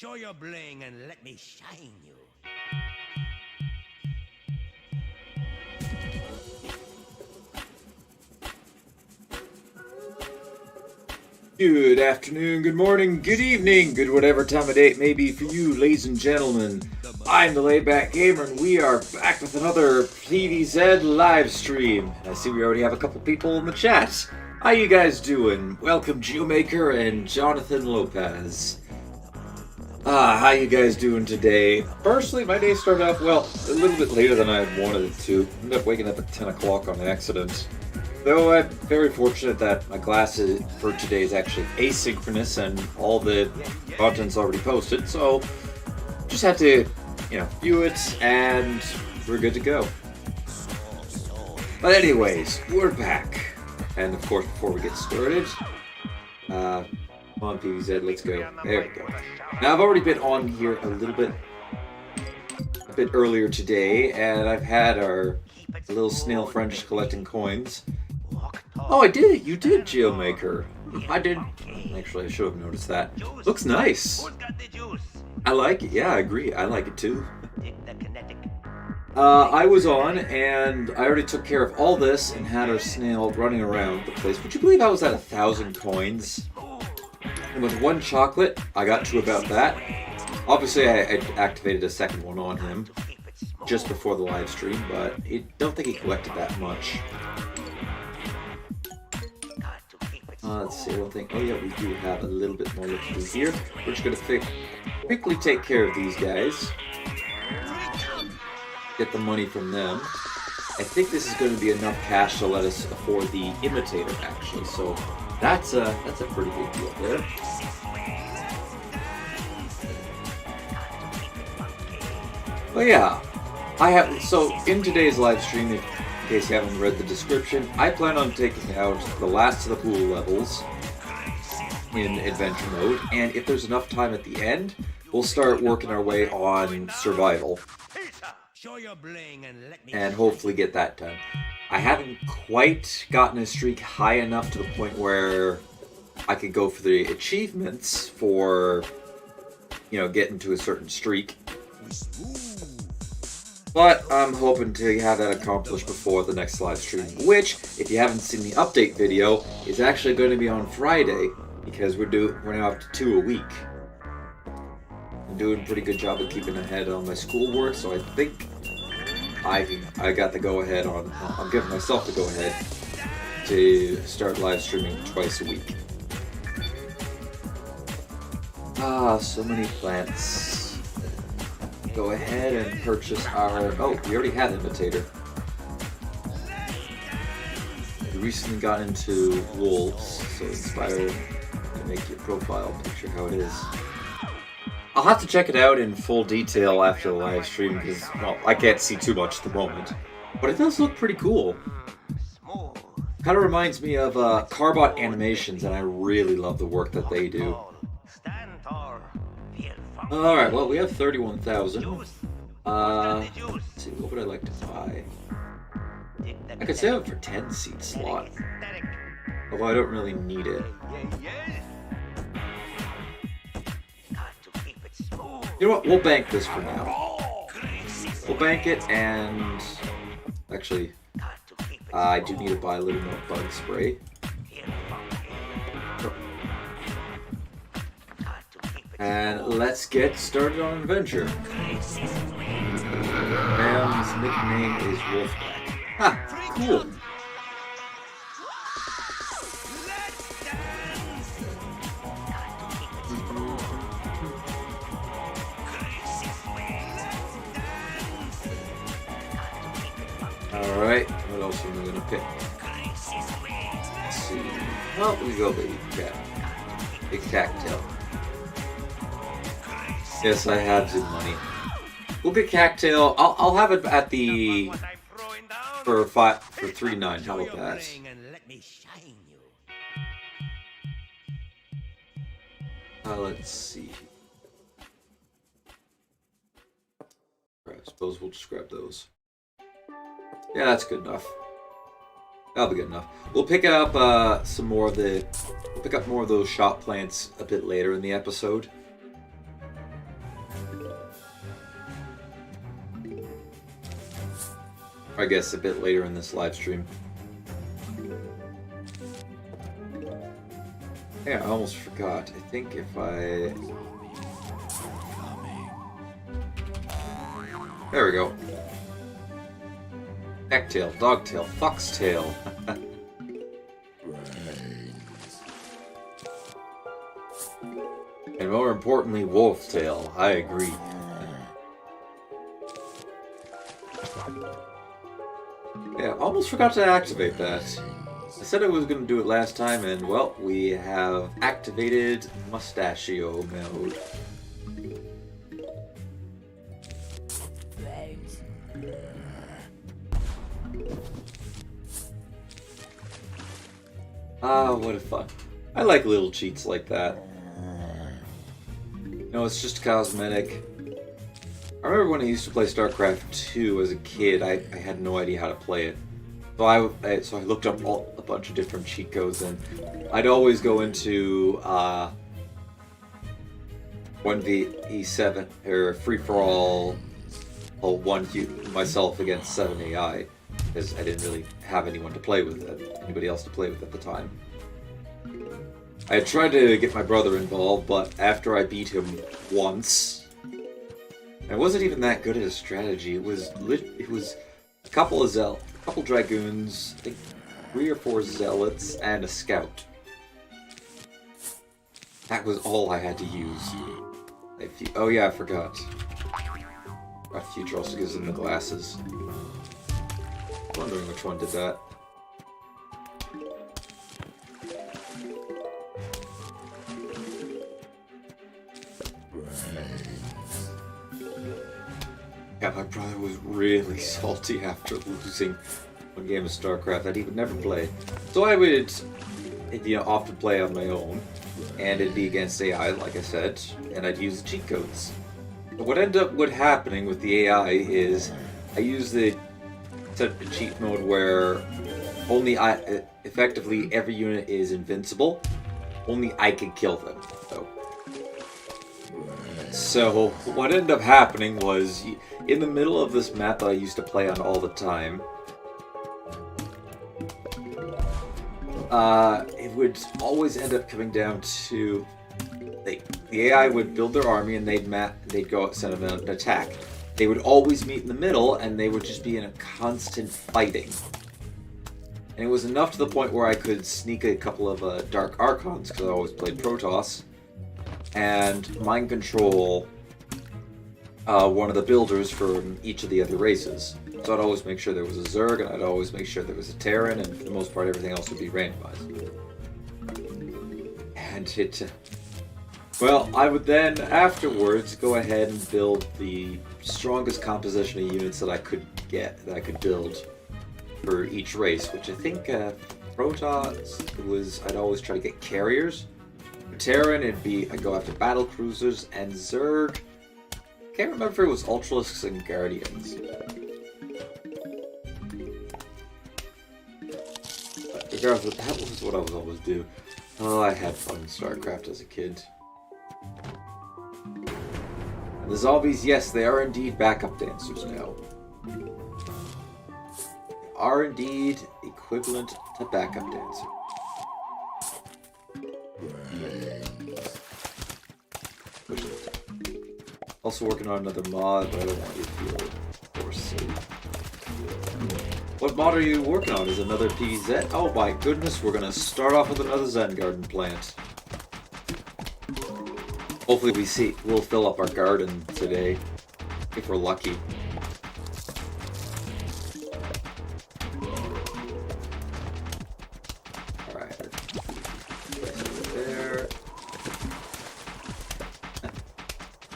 Show your bling and let me shine you. Good afternoon, good morning, good evening, good whatever time of day it may be for you, ladies and gentlemen. I'm the Laid Back Gamer, and we are back with another PVZ live stream. I see we already have a couple people in the chat. How you guys doing? Welcome, Geomaker and Jonathan Lopez. How you guys doing today? Personally, my day started off, well, a little bit later than I had wanted it to. Ended up waking up at 10 o'clock on accident. Though I'm very fortunate that my class for today is actually asynchronous and all the content's already posted, so just had to, view it and we're good to go. But anyways, we're back. And of course, before we get started, come on PVZ, let's go. There we go. Now I've already been on here a bit earlier today, and I've had our little snail friend just collecting coins. Oh, I did it! You did, Geomaker. I did. Actually, I should have noticed that. Looks nice. I like it. Yeah, I agree. I like it too. I was on, and I already took care of all this and had our snail running around the place. Would you believe I was at 1,000 coins? And with one chocolate, I got to about that. Obviously, I activated a second one on him just before the live stream, but I don't think he collected that much. Let's see, I don't think... Oh yeah, we do have a little bit more to do here. We're just going to quickly take care of these guys. Get the money from them. I think this is going to be enough cash to let us afford the imitator, actually. So that's a pretty big deal there. But yeah, so in today's live stream, in case you haven't read the description, I plan on taking out the last of the pool levels in adventure mode, and if there's enough time at the end, we'll start working our way on survival. And hopefully get that done. I haven't quite gotten a streak high enough to the point where I could go for the achievements for, getting to a certain streak. But I'm hoping to have that accomplished before the next live stream, which, if you haven't seen the update video, is actually going to be on Friday, because we're now up to 2 a week. I'm doing a pretty good job of keeping ahead on my schoolwork, so I think I got the go-ahead on... I'm giving myself the go-ahead to start live streaming twice a week. So many plants. Go ahead and purchase our... Oh, we already had Imitator. We recently got into wolves, so inspire to make your profile picture how it is. I'll have to check it out in full detail after the live stream because, well, I can't see too much at the moment. But it does look pretty cool. Kind of reminds me of Carbot Animations, and I really love the work that they do. Alright, well, we have 31,000. Let's see, what would I like to buy? I could save it for 10 seat slot. Although I don't really need it. You know what, we'll bank this for now. We'll bank it, and... Actually, I do need to buy a little more bug spray. And let's get started on an adventure. Bam's nickname is Wolfpack. Ha! Cool! Alright, what else am I gonna pick? Let's see. Oh, we go baby cat. Big Cactail. Yes, I have some money. We'll get Cactail. I'll have it at the for 3.9. How about that? Let's see. I suppose we'll just grab those. Yeah, that's good enough. That'll be good enough. We'll pick up some more of the... We'll pick up more of those shop plants a bit later in the episode. I guess a bit later in this live stream. Yeah, I almost forgot. I think if I... There we go. Necktail, dogtail, foxtail. And more importantly, wolftail. I agree. Yeah, almost forgot to activate that. I said I was going to do it last time, and well, we have activated Mustachio mode. Ah, what a fun. I like little cheats like that. No, it's just cosmetic. I remember when I used to play StarCraft 2 as a kid, I had no idea how to play it. So I looked up a bunch of different cheat codes, and I'd always go into 1v7 or free-for-all, myself against 7 AI, because I didn't really have anyone to play with, anybody else to play with at the time. I had tried to get my brother involved, but after I beat him once, I wasn't even that good at a strategy. It was a couple dragoons, I think 3 or 4 zealots, and a scout. That was all I had to use. Oh yeah, I forgot. Future also gives them the glasses. Wondering which one did that. Yeah, my brother was really salty after losing one game of StarCraft that he would never play. So I would, often play on my own, and it'd be against AI, like I said, and I'd use the cheat codes. But what ended up happening with the AI is I used the cheat mode where effectively every unit is invincible. Only I can kill them, though. So what ended up happening was, in the middle of this map that I used to play on all the time, it would always end up coming down to the AI would build their army and they'd go out, send an attack. They would always meet in the middle, and they would just be in a constant fighting. And it was enough to the point where I could sneak a couple of Dark Archons, because I always played Protoss, and mind control one of the builders from each of the other races. So I'd always make sure there was a Zerg, and I'd always make sure there was a Terran, and for the most part everything else would be randomized. And well, I would then afterwards go ahead and build the strongest composition of units that I could build for each race, which I think Protoss I'd always try to get carriers. For Terran, I'd go after battle cruisers, and Zerg, can't remember if it was Ultralisks and Guardians. But regardless, that was what I would always do. Oh, I had fun in StarCraft as a kid. And the zombies, yes, they are indeed backup dancers now. They are indeed equivalent to backup dancers. Also working on another mod, but I don't want you to feel silly. What mod are you working on? Is another PZ? Oh my goodness, we're gonna start off with another Zen garden plant. Hopefully we'll fill up our garden today, if we're lucky. Alright. There.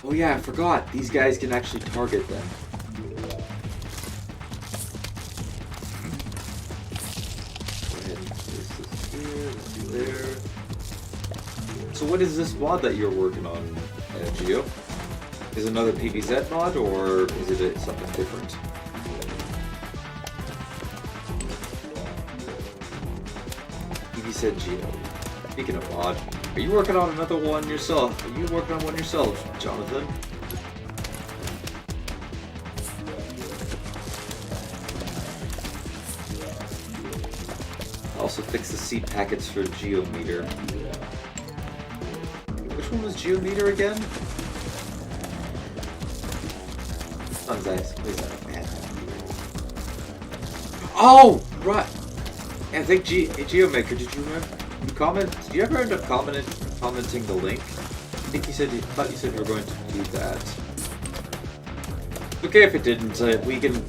Oh yeah, I forgot. These guys can actually target them. Go ahead and place this here, this there. So what is this mod that you're working on, Geo? Is it another PVZ mod, or is it something different? PVZ Geo. Speaking of mod, are you working on another one yourself? Are you working on one yourself, Jonathan? also fix the seed packets for Geometer. Which one was Geometer again? Sun's Ice. What is that? Man. Oh, right. I think Geomaker, did you remember? You comment? Did you ever end up commenting the link? I think you thought you said you were going to do that. Okay, if it didn't, we can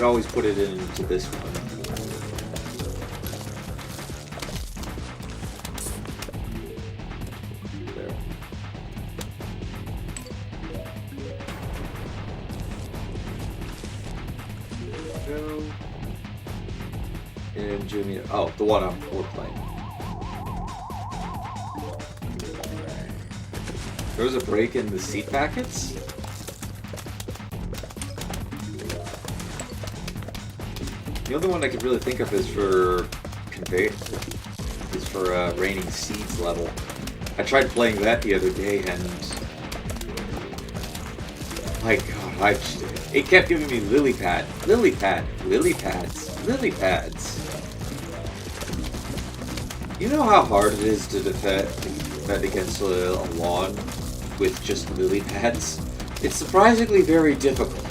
always put it into this one. There. Go. And Jimmy. Oh, the one we're playing. There was a break in the seat packets? The only one I could really think of is for raining seeds level. I tried playing that the other day and my god, it kept giving me lily pads. You know how hard it is to defend against a lawn with just lily pads? It's surprisingly very difficult.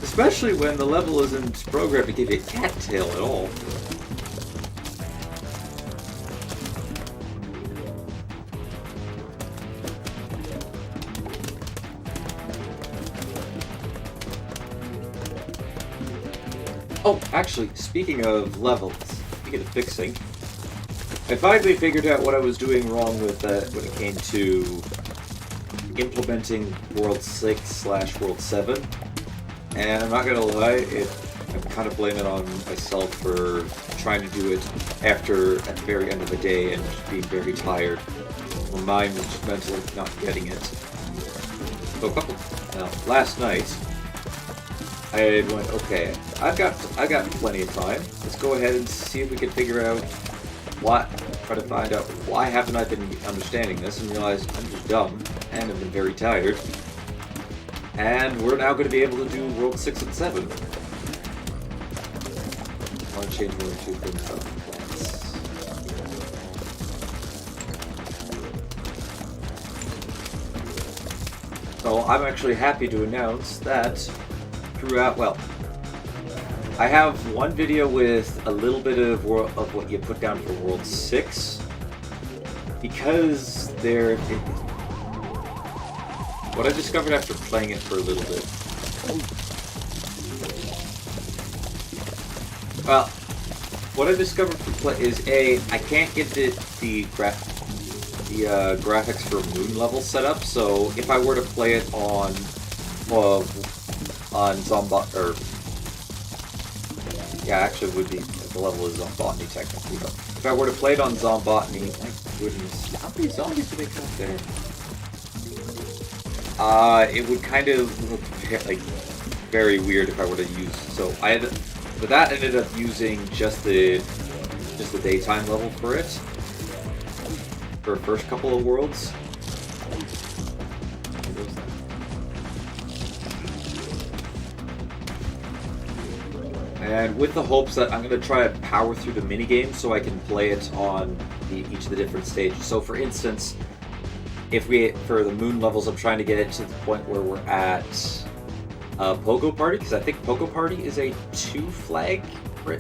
Especially when the level isn't programmed to give you a cattail at all. Oh, actually, speaking of levels, speaking of fixing, I finally figured out what I was doing wrong with when it came to implementing World 6/World 7. And I'm not gonna lie, I'm kind of blaming it on myself for trying to do it at the very end of the day and just being very tired. My mind was just mentally not getting it. So last night, I went, okay, I've got plenty of time. Let's go ahead and see if we can figure out try to find out why haven't I been understanding this, and realize I'm just dumb and have been very tired. And we're now going to be able to do World 6 and 7. I want to change one or two things about the plans. So I'm actually happy to announce that throughout, well, I have one video with a little bit of what you put down for World 6, because what I discovered after playing it for a little bit. Well, what I discovered is I can't get the graphics for moon level set up. So if I were to play it on Zombot, or yeah, actually it would be the level is Zombotany technically. But if I were to play it on Zombotany, my goodness, how many zombies do they got there? It would kind of look very weird if I were to use. So for that ended up using just the daytime level for it for the first couple of worlds. And with the hopes that I'm going to try to power through the minigames so I can play it on each of the different stages. So for instance, for the moon levels, I'm trying to get it to the point where we're at Pogo Party, because I think Pogo Party is a 2-flag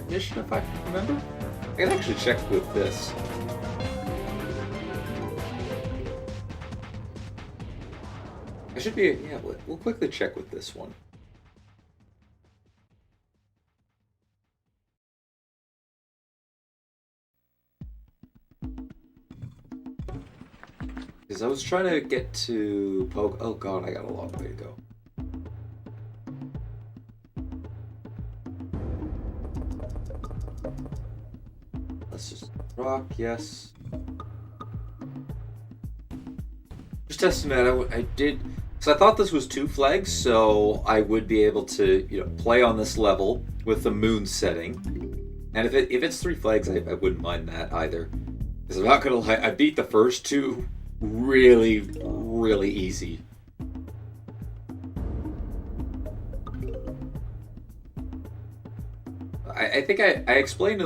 mission, if I remember. I can actually check with this. I should be, yeah, we'll quickly check with this one. Because I was trying to get to Pogo. Oh god, I got a long way to go. Let's just rock, yes. Just testing that. I did, because I thought this was 2 flags, so I would be able to, play on this level with the moon setting. And if it's 3 flags, I wouldn't mind that either. Because I'm not gonna lie, I beat the first 2 really, really easy. I think I explained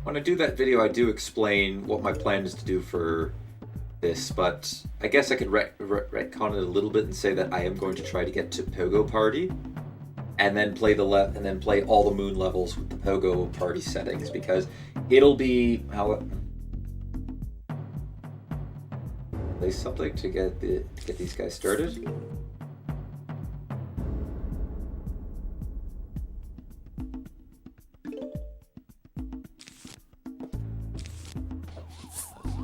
when I do that video, I do explain what my plan is to do for this, but I guess I could retcon it a little bit and say that I am going to try to get to Pogo Party, and then play play all the moon levels with the Pogo Party settings, because it'll be play something to get these guys started.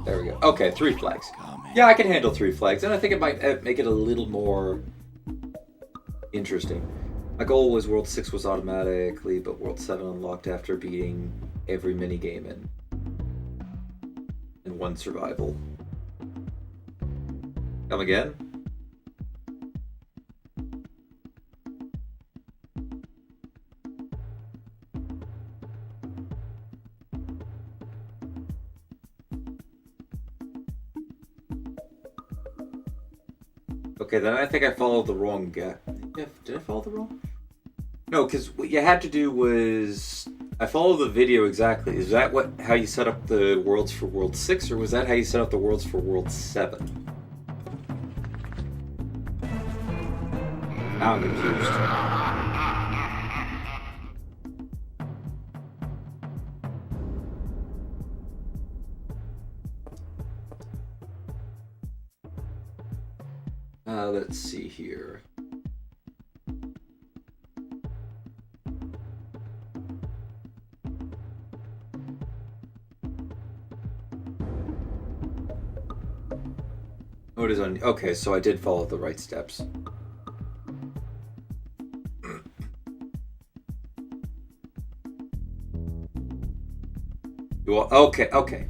There we go. Okay, 3 flags. Yeah, I can handle 3 flags, and I think it might make it a little more interesting. My goal was World 6 was automatically, but World 7 unlocked after beating every minigame and 1 survival. Come again? Okay, then I think I followed the wrong guy. Did I follow the wrong? No, because what you had to do was I followed the video exactly. Is that how you set up the worlds for World 6, or was that how you set up the worlds for World 7? Now I'm confused. Let's see here. Oh, it is on. Okay, so I did follow the right steps. Okay.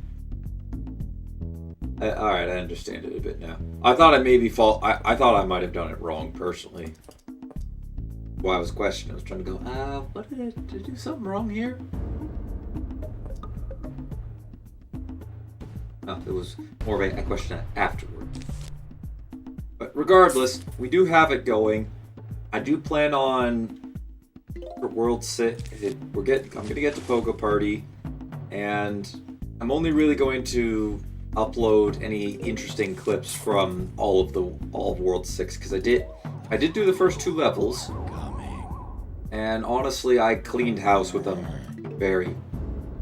Alright, I understand it a bit now. I thought I thought I might have done it wrong, personally. Well, I was questioning. I was trying to go, what did I do something wrong here? No, it was more of a question afterward. But regardless, we do have it going. I do plan on, for World 6, I'm going to get to Pogo Party, and I'm only really going to upload any interesting clips from all of World 6, because I did do the first 2 levels, and honestly I cleaned house with them very,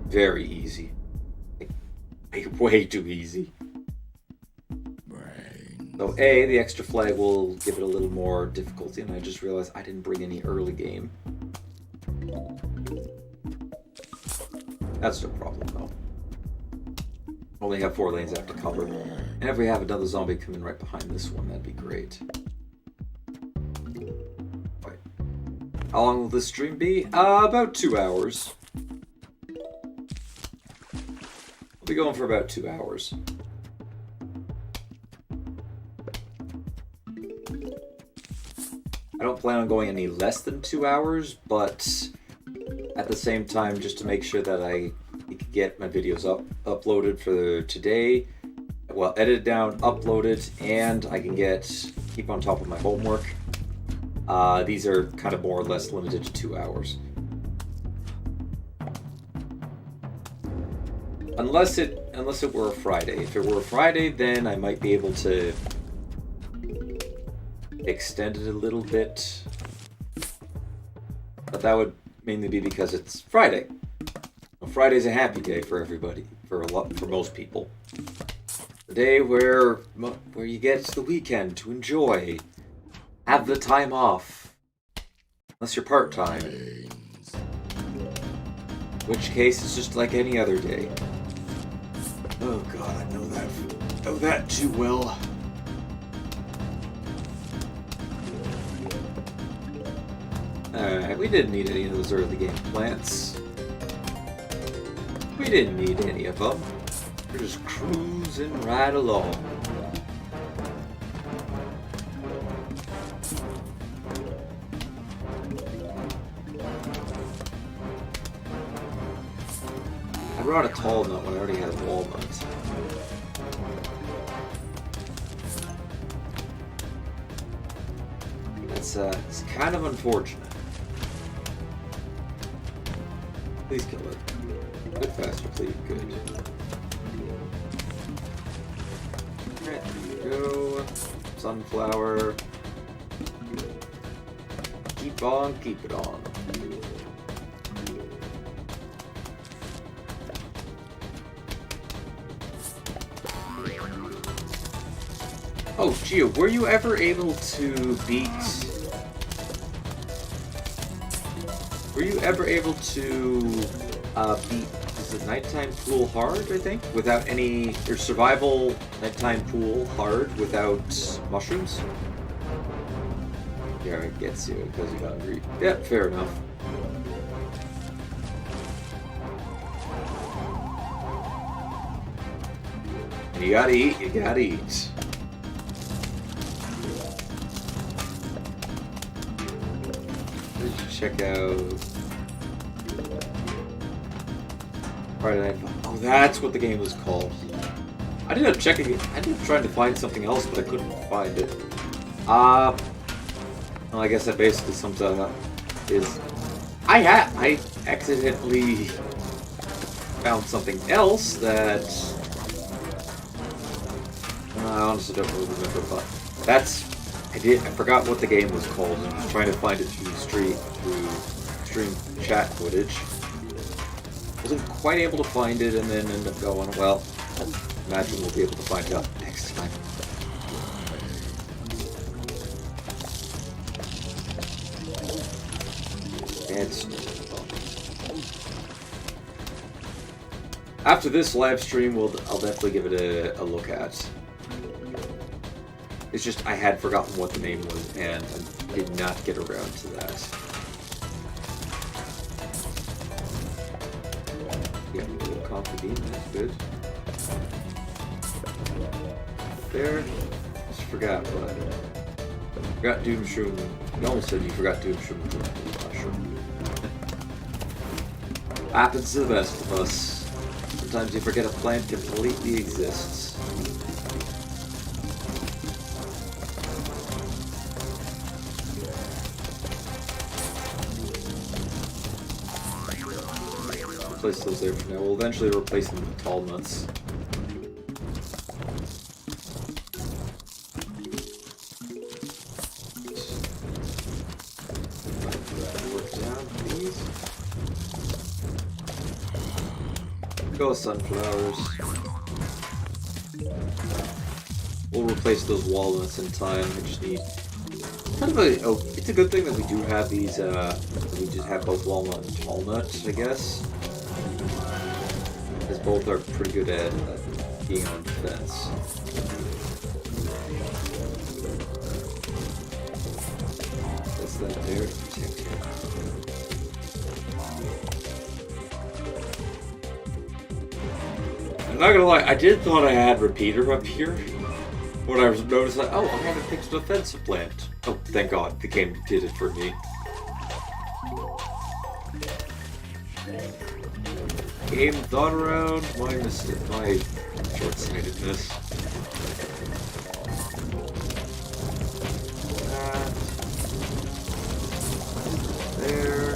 very easy. Way too easy. So the extra flag will give it a little more difficulty, and I just realized I didn't bring any early game. That's no problem though. Only have 4 lanes I have to cover. And if we have another zombie coming right behind this one, that'd be great. Right. How long will this stream be? About 2 hours. We'll be going for about 2 hours. I don't plan on going any less than 2 hours, but at the same time, just to make sure that I can get my videos uploaded for today, well, edited down, uploaded, and I can keep on top of my homework. These are kind of more or less limited to 2 hours. Unless it were a Friday. If it were a Friday, then I might be able to extend it a little bit. But that would mainly be because it's Friday. Well, Friday's a happy day for everybody, for most people. The day where you get the weekend to enjoy, have the time off, unless you're part-time. In which case, it's just like any other day. Oh god, I know that too well. Alright, we didn't need any of those early game plants. We didn't need any of them. We're just cruising right along. I brought a tall nut when I already had a walnut. It's kind of unfortunate. Please kill it. A bit faster, please. Good. Alright, there you go. Sunflower. Keep on, keep it on. Oh, Gio, were you ever able to beat... Were you ever able to beat, is it Nighttime Pool hard, I think? Without any... Or Survival Nighttime Pool hard without mushrooms? Yeah, it gets you because you're hungry. Yep, fair enough. You gotta eat, you gotta eat. Let's check out... Friday Night. Oh, that's what the game was called. I ended up checking it. I ended up trying to find something else, but I couldn't find it. Well, I guess that basically sums that up. Is I accidentally found something else that I honestly don't really remember, but that's I forgot what the game was called, and I was trying to find it through stream chat footage. Wasn't quite able to find it, and then ended up going, well, I imagine we'll be able to find it out next time. After this live stream, I'll definitely give it a look at. It's just I had forgotten what the name was, and I did not get around to that. Yeah, a little coffee bean, that's good. There, just forgot, but forgot Doom Shroom. You almost said you forgot Doom Shroom. Mushroom. Happens to the best of us. Sometimes you forget a plant completely exists. Replace those there for now. We'll eventually replace them with tall nuts. Work down, please. Go sunflowers. We'll replace those walnuts in time. I just need kind of a. Oh, it's a good thing that we do have these. We just have both walnut and tall nuts, I guess. Because both are pretty good at being on defense. That's that there to protect you. I'm not gonna lie, I did thought I had repeater up here. When I was noticing, oh, I haven't picked a defensive plant. Oh, thank God, the game did it for me. Game thought around my mistake, my short-sightedness. There.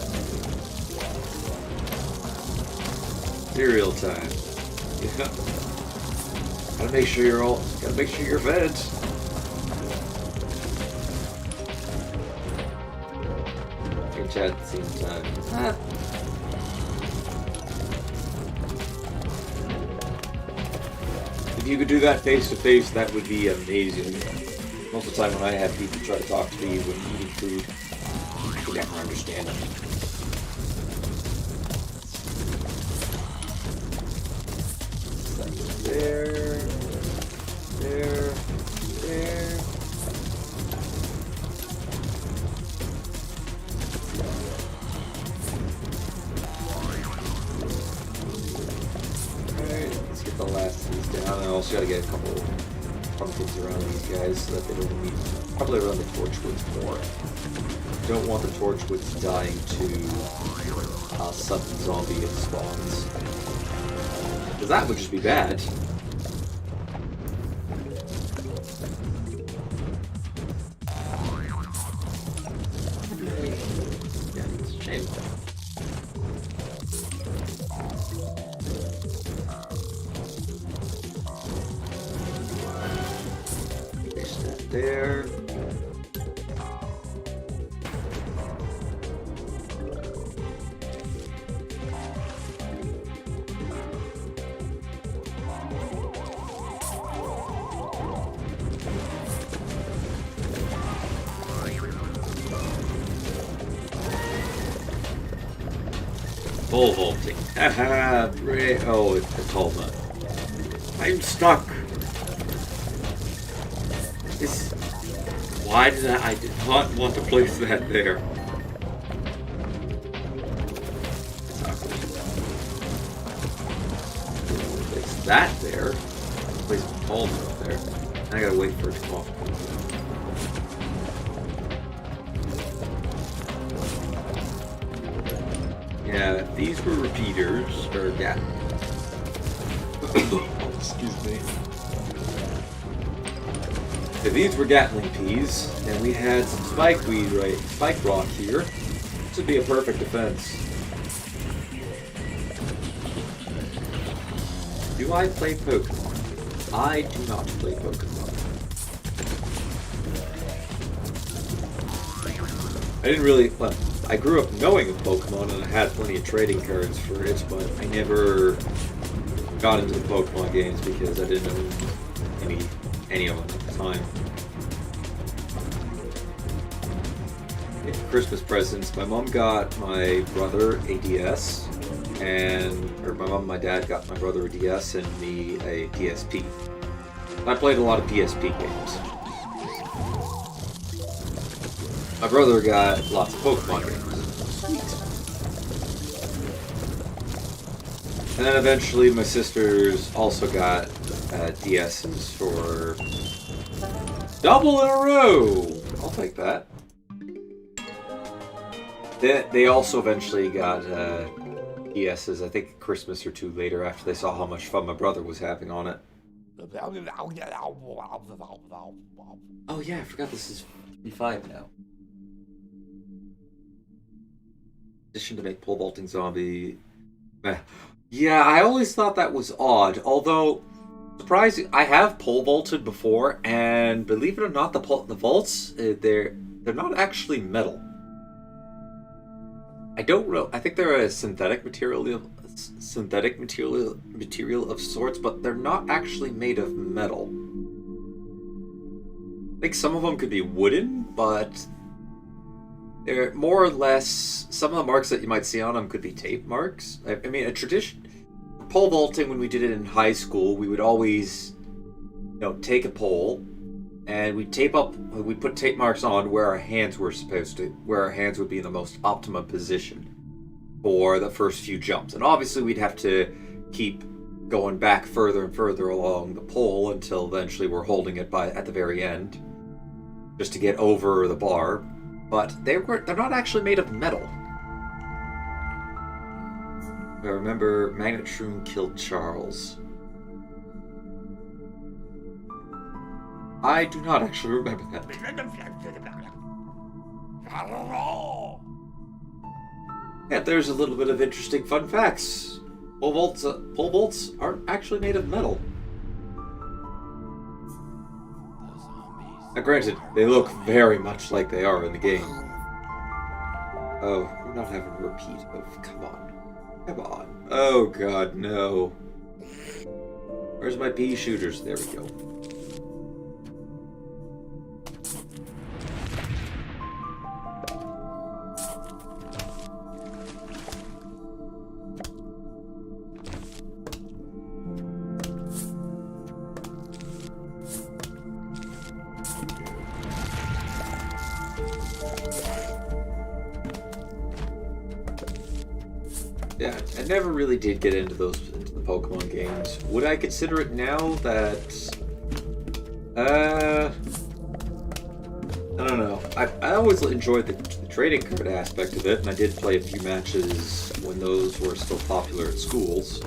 Cereal time. Yeah. Gotta make sure you're fed. Can chat at the same time. If you could do that face to face, that would be amazing. Most of the time when I have people try to talk to me when eating food, I can never understand them. There. Alright, let's get the last of these down. I also gotta get a couple pumpkins around these guys so that they don't need. Probably around the torchwoods more. Don't want the torchwoods dying to sudden zombie spawns. Because that would just be bad. Yeah, it's a shame. there. Pole vaulting. Haha, oh, it's a tall nut. I'm stuck. This. Why did I did not want to place that there. Place that there. Place the tall nut there. I gotta wait for it to come off. Yeah, these were repeaters, or yeah. Excuse me. Yeah, these were Gatling peas, and we had some spike rock here. This would be a perfect defense. Do I play Pokemon? I do not play Pokemon. I didn't really. Well, I grew up knowing of Pokemon and I had plenty of trading cards for it, but I never got into the Pokemon games because I didn't own any of them at the time. In Christmas presents, my mom got my brother a DS, or my mom and my dad got my brother a DS and me a PSP. I played a lot of PSP games. My brother got lots of Pokemon games. Sweet. And then eventually my sisters also got DSs for double in a row! I'll take that. They also eventually got DSs, I think Christmas or two later, after they saw how much fun my brother was having on it. Oh yeah, I forgot this is 55 now. To make pole vaulting zombie. Yeah, I always thought that was odd. Although, surprising, I have pole vaulted before, and believe it or not, the vaults they're not actually metal. I don't know. I think they're a synthetic material of sorts, but they're not actually made of metal. I think some of them could be wooden, but they're more or less, some of the marks that you might see on them could be tape marks. I mean, a tradition, pole vaulting, when we did it in high school, we would always, take a pole and we'd put tape marks on where our hands were where our hands would be in the most optimum position for the first few jumps. And obviously we'd have to keep going back further and further along the pole until eventually we're holding it at the very end, just to get over the bar. But they're not actually made of metal. I remember Magnet Shroom killed Charles. I do not actually remember that. Yeah, there's a little bit of interesting fun facts. Pole vaults aren't actually made of metal. Now granted, they look very much like they are in the game. Oh, we're not having a repeat of... Come on. Come on. Oh god, no. Where's my pea shooters? There we go. Yeah, I never really did get into the Pokemon games. Would I consider it now that... I don't know. I always enjoyed the trading card aspect of it, and I did play a few matches when those were still popular at schools.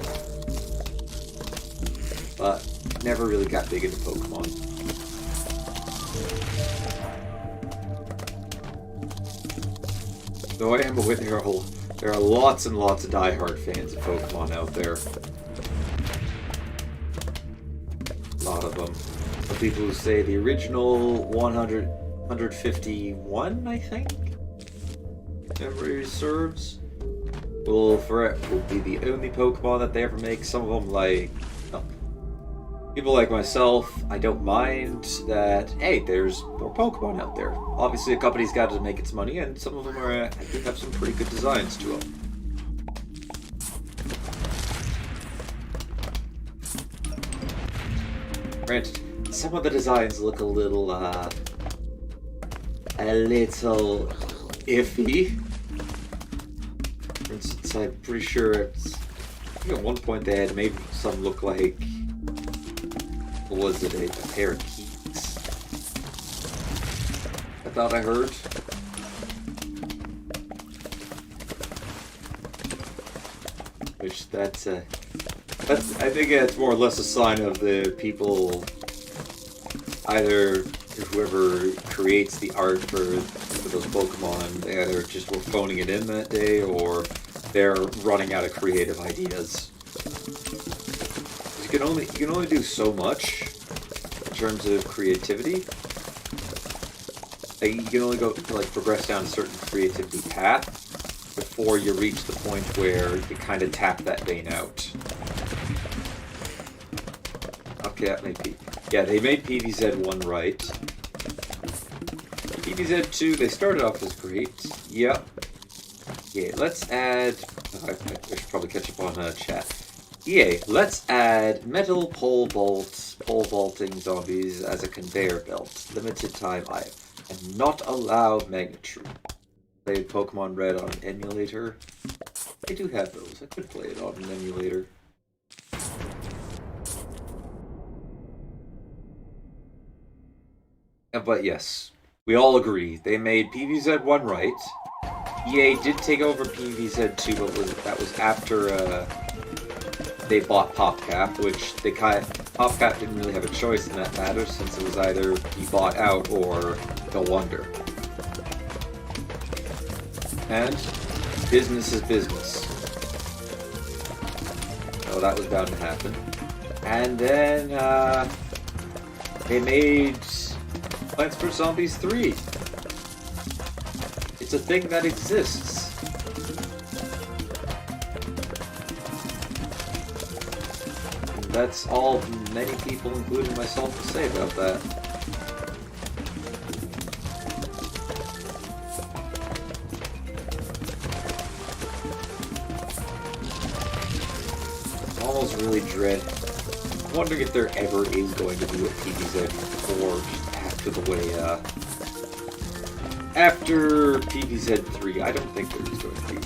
But never really got big into Pokemon. Though I am aware there are lots and lots of diehard fans of Pokemon out there. A lot of them. some people who say the original 151, I think, memory serves, will be the only Pokemon that they ever make. Some of them, like, people like myself, I don't mind that, hey, there's more Pokemon out there. Obviously, a company's got to make its money, and some of them I think have some pretty good designs to them. Granted, some of the designs look a little iffy. For instance, I'm pretty sure I think at one point they had made some look like, what was it, a pair of keys? I thought I heard. Which I think it's more or less a sign of the people, either whoever creates the art for those Pokemon, they either just were phoning it in that day, or they're running out of creative ideas. You can only do so much in terms of creativity. Like, you can only go progress down a certain creativity path before you reach the point where you kind of tap that vein out. Okay, that may be. Yeah, they made PVZ1 right. PVZ2, they started off as great. Yep. Yeah, let's add. I should probably catch up on chat. EA, let's add metal pole vaulting zombies as a conveyor belt. Limited time item. And not allow Magnitude. Played Pokemon Red on an emulator. I do have those. I could play it on an emulator. But yes, we all agree they made PVZ1 right. EA did take over PVZ2, but that was after they bought PopCap, which PopCap didn't really have a choice in that matter, since it was either be bought out or go under. And business is business. So that was bound to happen. And then they made Plants vs. Zombies 3. It's a thing that exists. And that's all many people, including myself, can say about that. I almost really dread. I'm wondering if there ever is going to be a PVZ4 after the way, after PVZ3. I don't think there is going to be.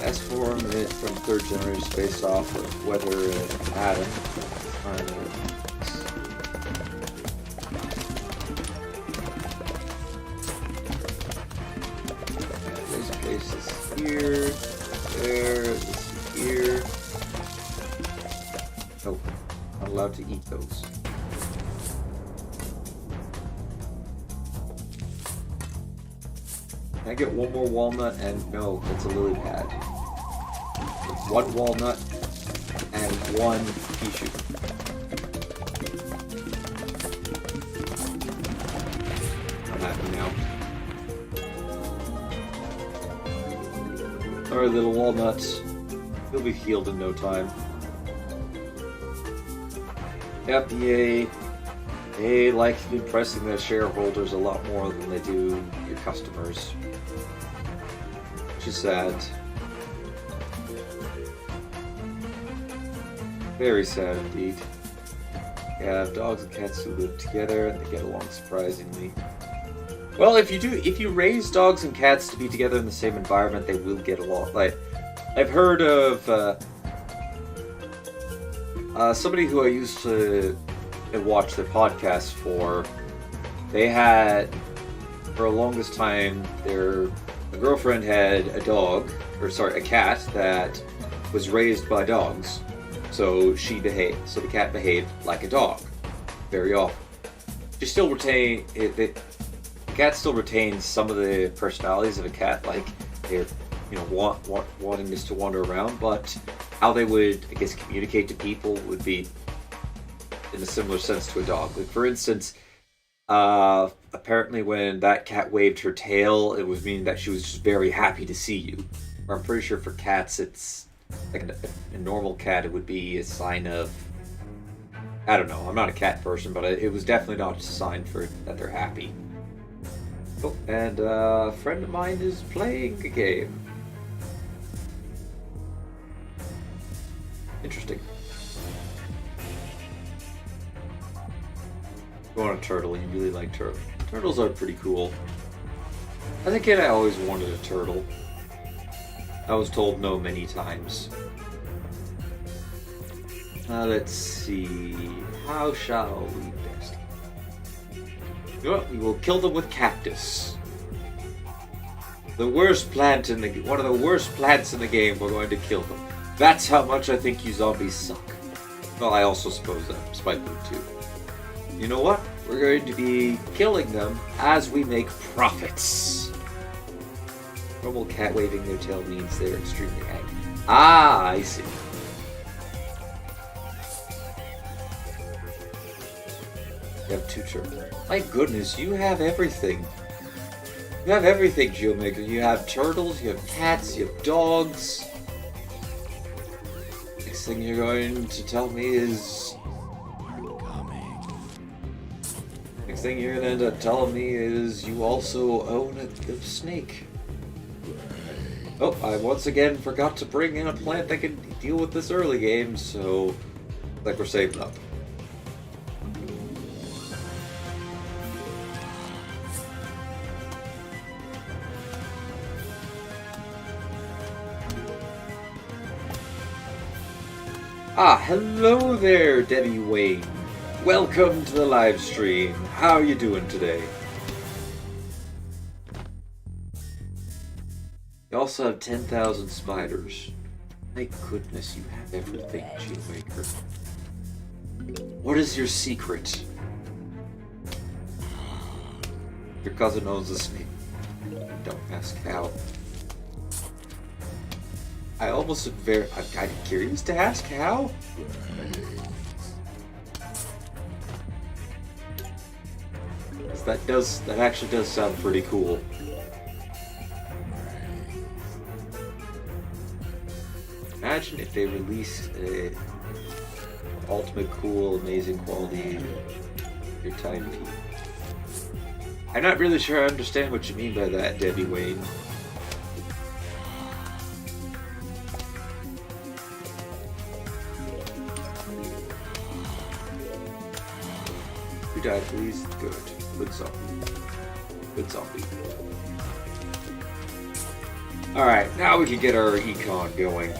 S-form from third generation based off of weather and atom. There's places here, there, this here. Nope, not allowed to eat those. Can I get one more walnut? And no, it's a lily pad. One walnut and one pea shoot. I'm happy now. Alright, little walnuts. You'll be healed in no time. Yep, EA. They like impressing their shareholders a lot more than they do your customers. Which is sad. Very sad indeed. You have dogs and cats who live together and they get along surprisingly. Well, if you raise dogs and cats to be together in the same environment, they will get along. Like, I've heard of somebody who I used to watch their podcast for. They had, for the longest time, their girlfriend had a cat that was raised by dogs. So the cat behaved like a dog, very often. She still retain it. The cat still retains some of the personalities of a cat, like they're, wanting just to wander around. But how they would, I guess, communicate to people would be in a similar sense to a dog. Like, for instance, apparently when that cat waved her tail, it was meaning that she was just very happy to see you. Or I'm pretty sure for cats, it's like a normal cat, it would be a sign of, I don't know, I'm not a cat person, but it was definitely not a sign for that they're happy. Oh, and a friend of mine is playing a game. Interesting. You want a turtle, you really like turtles. Turtles are pretty cool. As a kid, I always wanted a turtle. I was told no many times. Let's see. How shall we best? You know what? We will kill them with cactus. The worst plant in the one of the worst plants in the game. We're going to kill them. That's how much I think you zombies suck. Well, I also suppose that Spike would too. You know what? We're going to be killing them as we make profits. Normal cat waving their tail means they're extremely angry. Ah, I see. You have two turtles. My goodness, you have everything. You have everything, Geomaker. You have turtles, you have cats, you have dogs. Next thing you're going to tell me is... Next thing you're going to end up telling me is you also own a snake. Oh, I once again forgot to bring in a plant that can deal with this early game, so... like we're saving up. Ah, hello there, Debbie Wayne. Welcome to the live stream. How are you doing today? You also have 10,000 spiders. My goodness, you have everything, Geomaker. What is your secret? Your cousin owns a snake. Don't ask how. I almost I'm kind of curious to ask how. That actually does sound pretty cool. Imagine if they released a ultimate cool, amazing quality your timepiece. I'm not really sure I understand what you mean by that, Debbie Wayne. Die, please. Good. Good zombie. Good zombie. Alright, now we can get our econ going.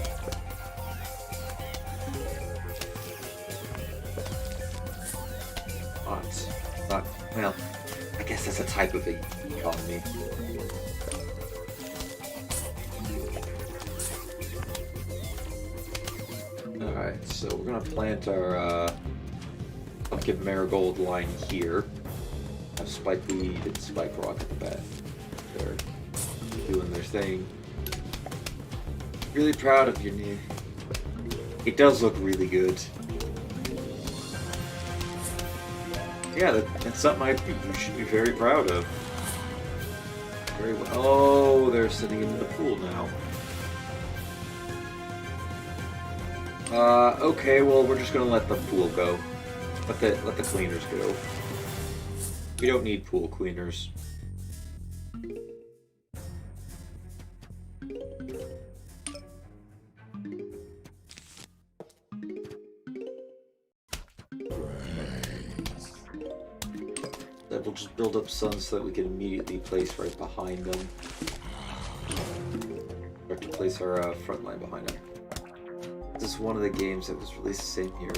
Well, I guess that's a type of economy. Alright, so we're gonna plant our, Pumpkin Marigold line here. Have Spike Weed and Spike Rock at the back. They're doing their thing. Really proud of your new... It does look really good. Yeah, that's something you should be very proud of. Very well. Oh, they're sitting into the pool now. Okay, well, we're just gonna let the pool go. Let the cleaners go. We don't need pool cleaners. Then we'll just build up sun so that we can immediately place right behind them. Or to place our front line behind them. This is one of the games that was released the same year.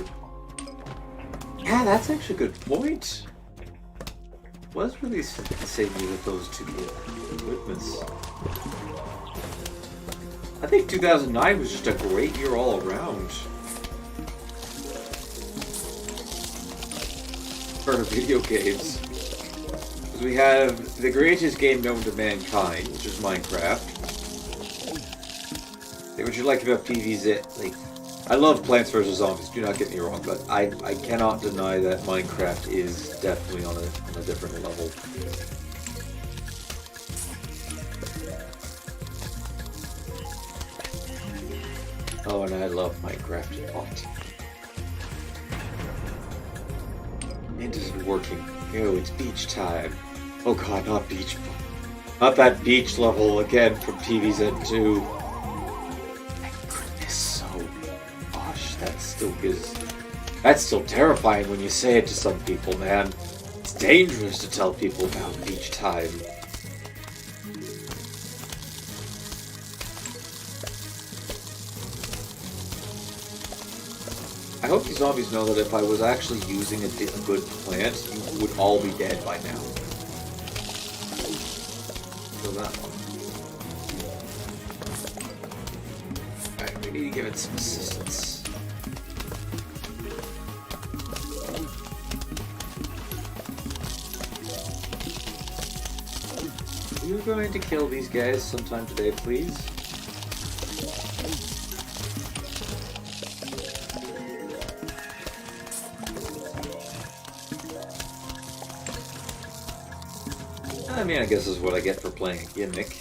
Yeah, that's actually a good point. Was released the same year with those two equipments. I think 2009 was just a great year all around. For video games. Because we have the greatest game known to mankind, which is Minecraft. Hey, what you like about PvZ? Like, I love Plants vs. Zombies, do not get me wrong, but I cannot deny that Minecraft is definitely on a different level. Oh, and I love Minecraft a lot. And is it working? Ew, it's beach time. Oh god, not beach. Not that beach level again from PvZ2. My goodness, gosh, that's still terrifying when you say it to some people, man. It's dangerous to tell people about beach time. I hope these zombies know that if I was actually using a good plant, you would all be dead by now. So that one. Alright, we need to give it some assistance. Are you going to kill these guys sometime today, please? I mean, I guess this is what I get for playing a gimmick.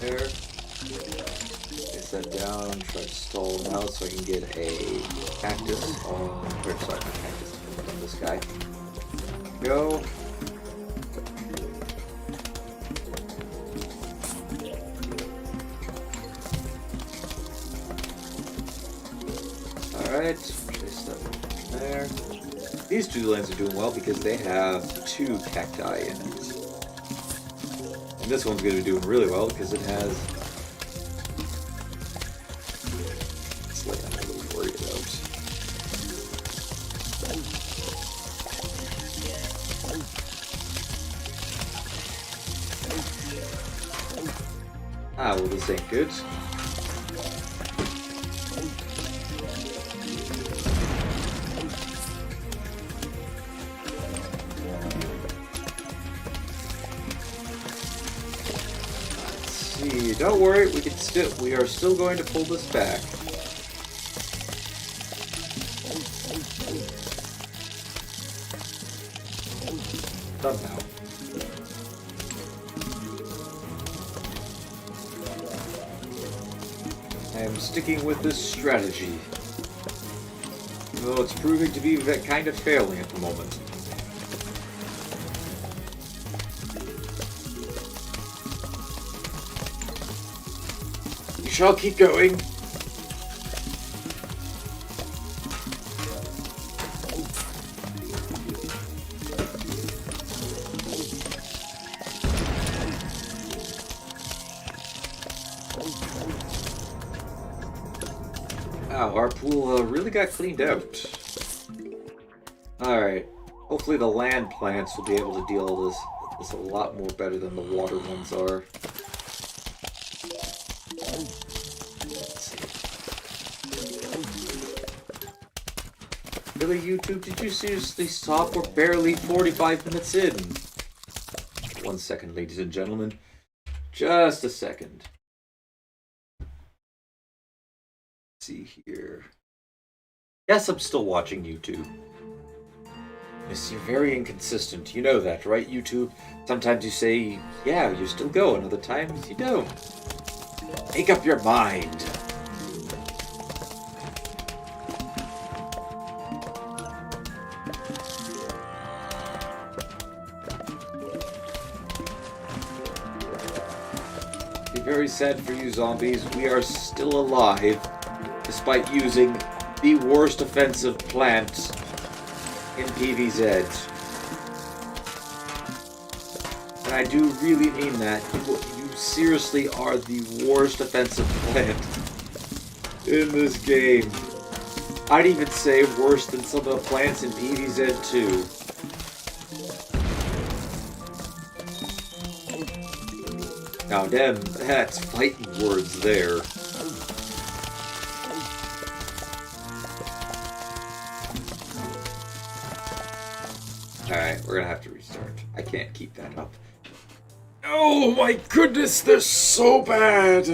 There. Place that down, try to stall them out so I can get a cactus on, or sorry, not cactus, on this guy. Go. Alright, place that one there. These two lanes are doing well because they have 2 cacti in it. And this one's going to be doing really well because it has... This lane I'm a little worried about. Ah, well, this ain't good. Don't worry, we are still going to pull this back. Somehow. I am sticking with this strategy. Though it's proving to be kind of failing at the moment. Shall keep going. Wow, our pool really got cleaned out. Alright. Hopefully the land plants will be able to deal with this a lot more better than the water ones are. Really, YouTube? Did you seriously stop? We're barely 45 minutes in. 1 second, ladies and gentlemen. Just a second. Let's see here. Yes, I'm still watching YouTube. Yes, you're very inconsistent. You know that, right, YouTube? Sometimes you say, yeah, you still go, and other times you don't. Make up your mind. Very sad for you, zombies. We are still alive, despite using the worst offensive plant in PvZ. And I do really mean that. You seriously are the worst offensive plant in this game. I'd even say worse than some of the plants in PvZ 2. Now, damn, that's fighting words there. Alright, we're gonna have to restart. I can't keep that up. Oh my goodness, they're so bad!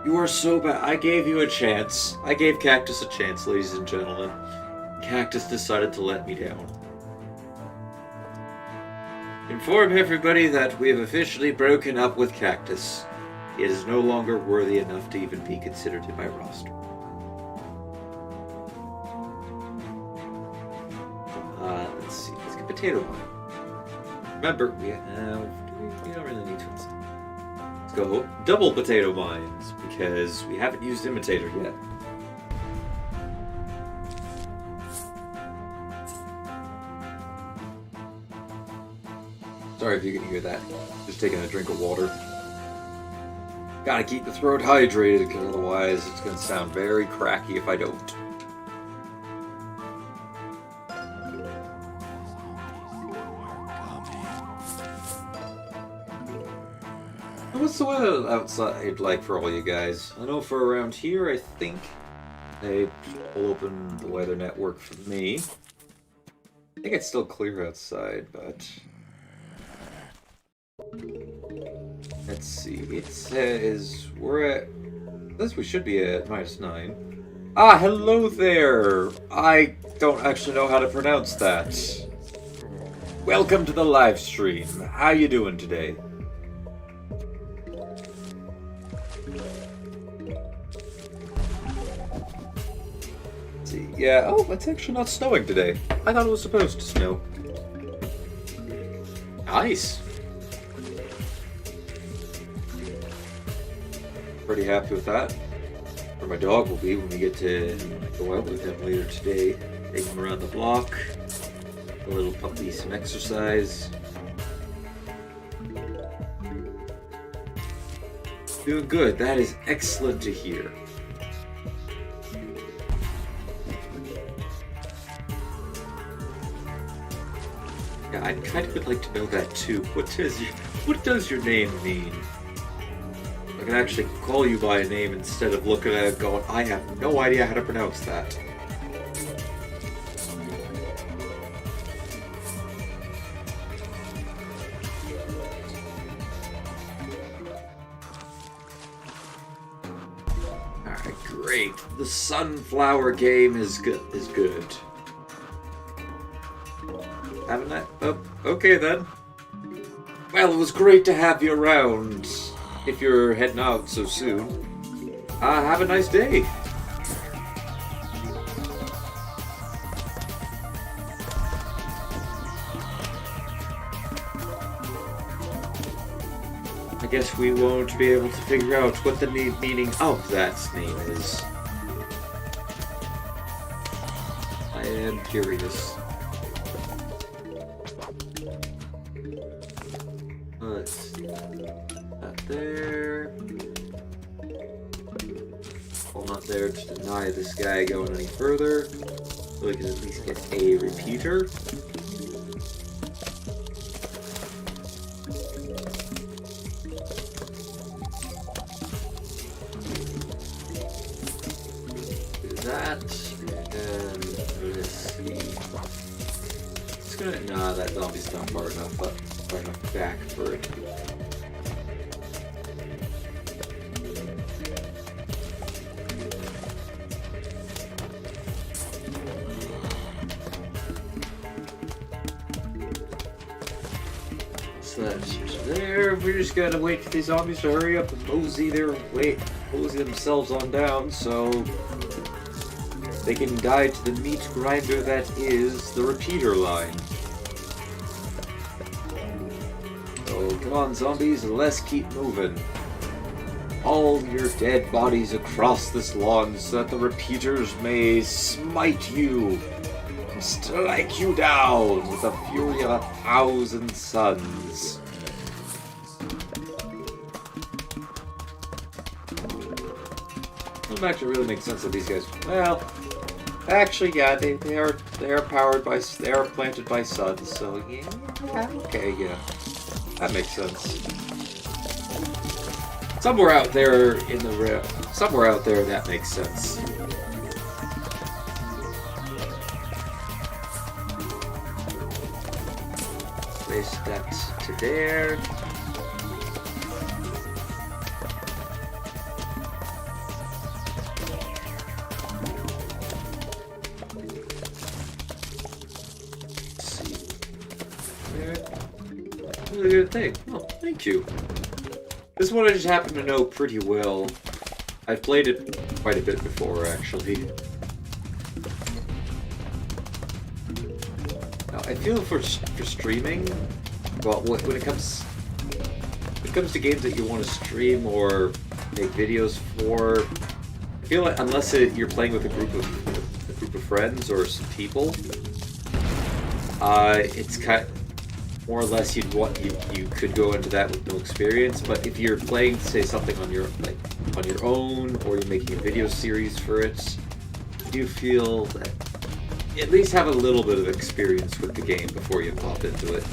You are so bad. I gave you a chance. I gave Cactus a chance, ladies and gentlemen. Cactus decided to let me down. Inform everybody that we have officially broken up with Cactus. He is no longer worthy enough to even be considered in my roster. Let's see. Let's get potato mine. Remember, we don't really need to. Let's go double potato mines because we haven't used imitator yet. Sorry if you can hear that. Just taking a drink of water. Gotta keep the throat hydrated because otherwise it's gonna sound very cracky if I don't. What's the weather outside like for all you guys? I know for around here, I think they will open the weather network for me. I think it's still clear outside, but let's see. It says we're at. We should be at -9. Ah, hello there. I don't actually know how to pronounce that. Welcome to the live stream. How you doing today? Yeah, oh, it's actually not snowing today. I thought it was supposed to snow. Nice. Pretty happy with that. Where my dog will be when we get to go out with him later today. Take him around the block. A little puppy some exercise. Doing good. That is excellent to hear. Yeah, I kind of would like to know that too. What does your name mean? I can actually call you by a name instead of looking at it going, I have no idea how to pronounce that. Alright, great. The sunflower game is good. Haven't I? Oh, okay then. Well, it was great to have you around. If you're heading out so soon, have a nice day. I guess we won't be able to figure out what the meaning of that name is. I am curious. There. Well, not there to deny this guy going any further, so we can at least get a repeater. Do that, and let's see. It's gonna. Nah, that zombie's not far enough, but far enough back for it. There, we just gotta wait for these zombies to hurry up and mosey themselves on down so they can guide to the meat grinder that is the repeater line. So come on zombies, let's keep moving. All your dead bodies across this lawn so that the repeaters may smite you and strike you down with the fury of 1,000 suns. Doesn't actually really make sense that these guys. Well, actually, yeah, they are planted by suns. So yeah, okay, yeah, that makes sense. Somewhere out there that makes sense. Place that to there. Let's see. There. Really good thing. Oh, thank you. This one I just happen to know pretty well. I've played it quite a bit before, actually. Now, I feel for streaming, well, when it comes to games that you want to stream or make videos for, I feel like unless you're playing with a group of friends or some people, it's kind of, more or less you could go into that with no experience. But if you're playing, say, something on your own, or you're making a video series for it, you feel that you at least have a little bit of experience with the game before you pop into it.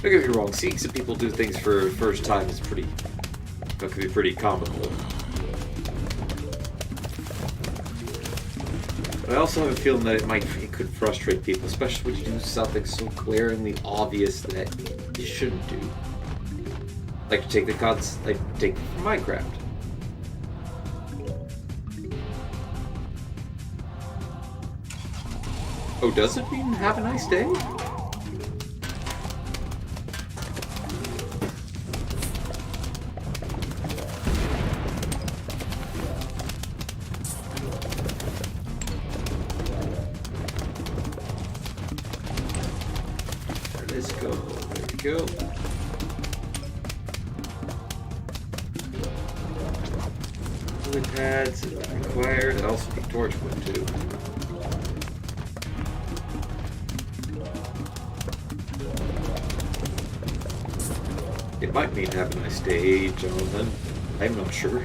Don't get me wrong, seeing some people do things for the first time is that could be pretty comical. But I also have a feeling that it could frustrate people, especially when you do something so glaringly obvious that you shouldn't do. Like take Minecraft. Oh, does it mean have a nice day? Let's go. There we go. Lily pads required, and also the torch wood too. It might mean have a nice day, gentlemen. I'm not sure.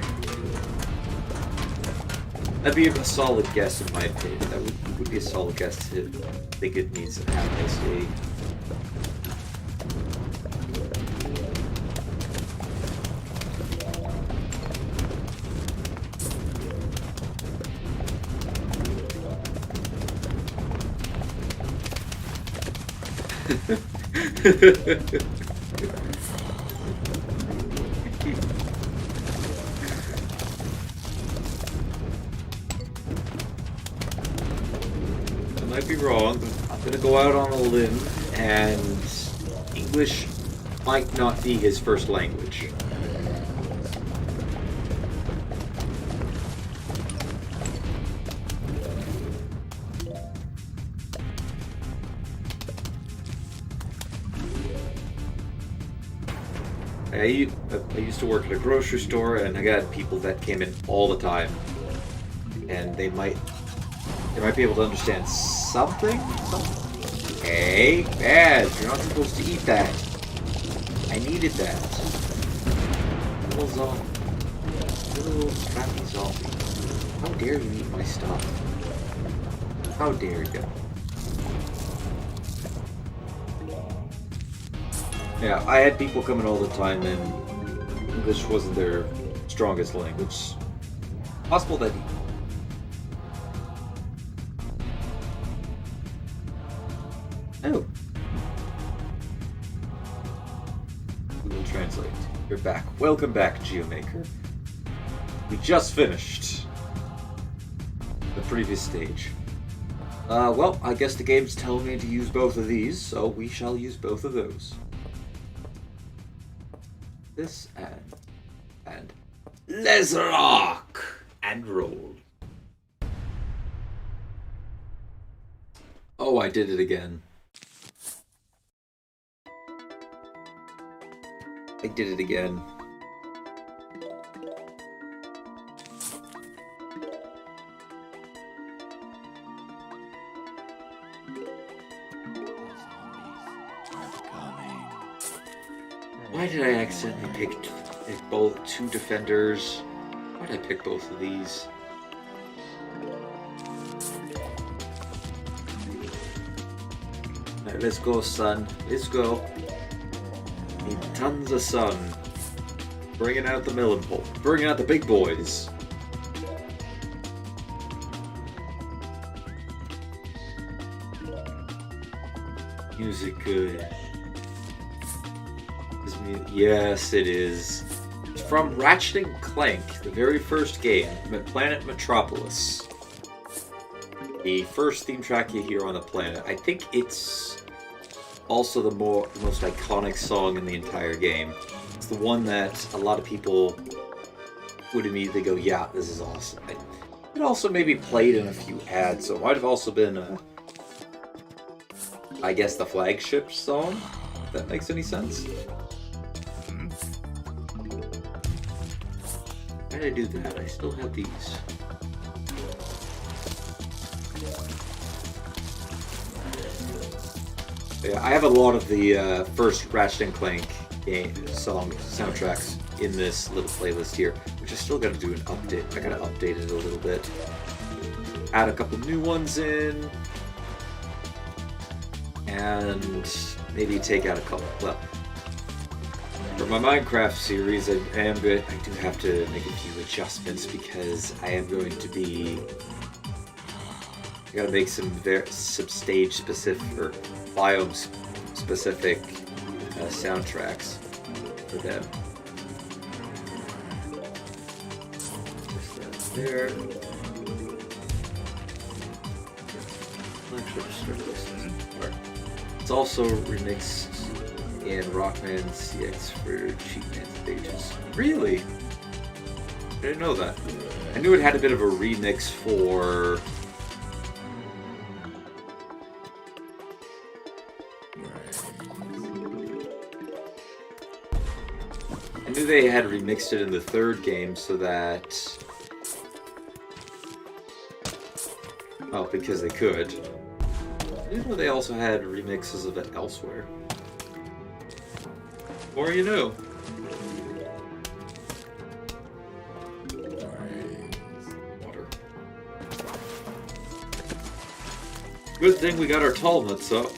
That'd be a solid guess in my opinion. That would be a solid guess to think it means have a nice day. I might be wrong, but I'm gonna go out on a limb, and English might not be his first language. I used to work at a grocery store, and I got people that came in all the time, and they might be able to understand something. Hey, bad! You're not supposed to eat that. I needed that. Little zombie, little crappy zombie. How dare you eat my stuff? How dare you? Yeah, I had people coming all the time, and English wasn't their strongest language. Possible that Oh. Google Translate. You're back. Welcome back, Geomaker. We just finished the previous stage. Well, I guess the game's telling me to use both of these, so we shall use both of those. This and let's rock and roll. Oh, I did it again. I did it again. Why did I accidentally pick both two defenders? Why did I pick both of these? Alright, let's go, son. Let's go. Need tons of sun. Bringing out the milling pole. Bringing out the big boys. Music good. Yes, it is. It's from Ratchet and Clank, the very first game, Planet Metropolis. The first theme track you hear on the planet. I think it's also the most iconic song in the entire game. It's the one that a lot of people would immediately go, yeah, this is awesome. It also maybe played in a few ads, so it might have also been, I guess, the flagship song, if that makes any sense. How did I do that? I still have these. Yeah, I have a lot of the first Ratchet and Clank game soundtracks in this little playlist here, which I still got to do an update. I got to update it a little bit. Add a couple new ones in, and maybe take out a couple. Well, for my Minecraft series, I do have to make a few adjustments because I am going to be. I gotta make some stage specific or biome specific soundtracks for them. Just that there. It's also remixed in Rockman CX for Cheatman stages. Really? I didn't know that. I knew it had a bit of a remix for. I knew they had remixed it in the third game so that. Oh, because they could. I didn't know they also had remixes of it elsewhere. Or you know. Water. Good thing we got our tall nuts up.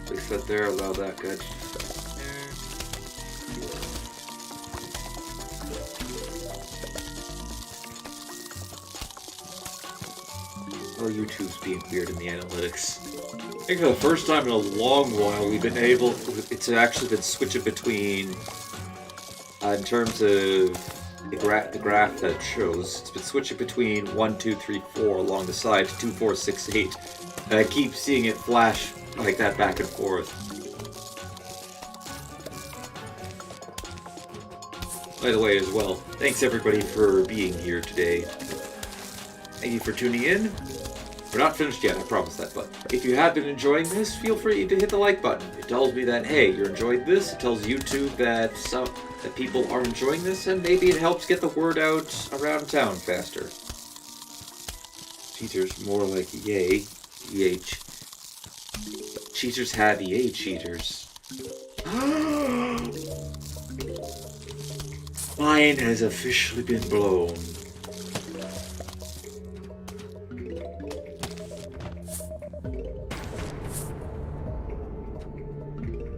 Fix that there, allow that good. Oh, YouTube's being weird in the analytics. I think for the first time in a long while we've been able, it's actually been switching between, in terms of the graph that it shows, it's been switching between 1, 2, 3, 4 along the side to 2, 4, 6, 8. And I keep seeing it flash like that back and forth. By the way, as well, thanks everybody for being here today. Thank you for tuning in. We're not finished yet, I promise that, but if you have been enjoying this, feel free to hit the like button. It tells me that, hey, you're enjoying this. It tells YouTube that people are enjoying this, and maybe it helps get the word out around town faster. Cheaters, more like yay. EA. Cheaters have EA cheaters. Mine has officially been blown.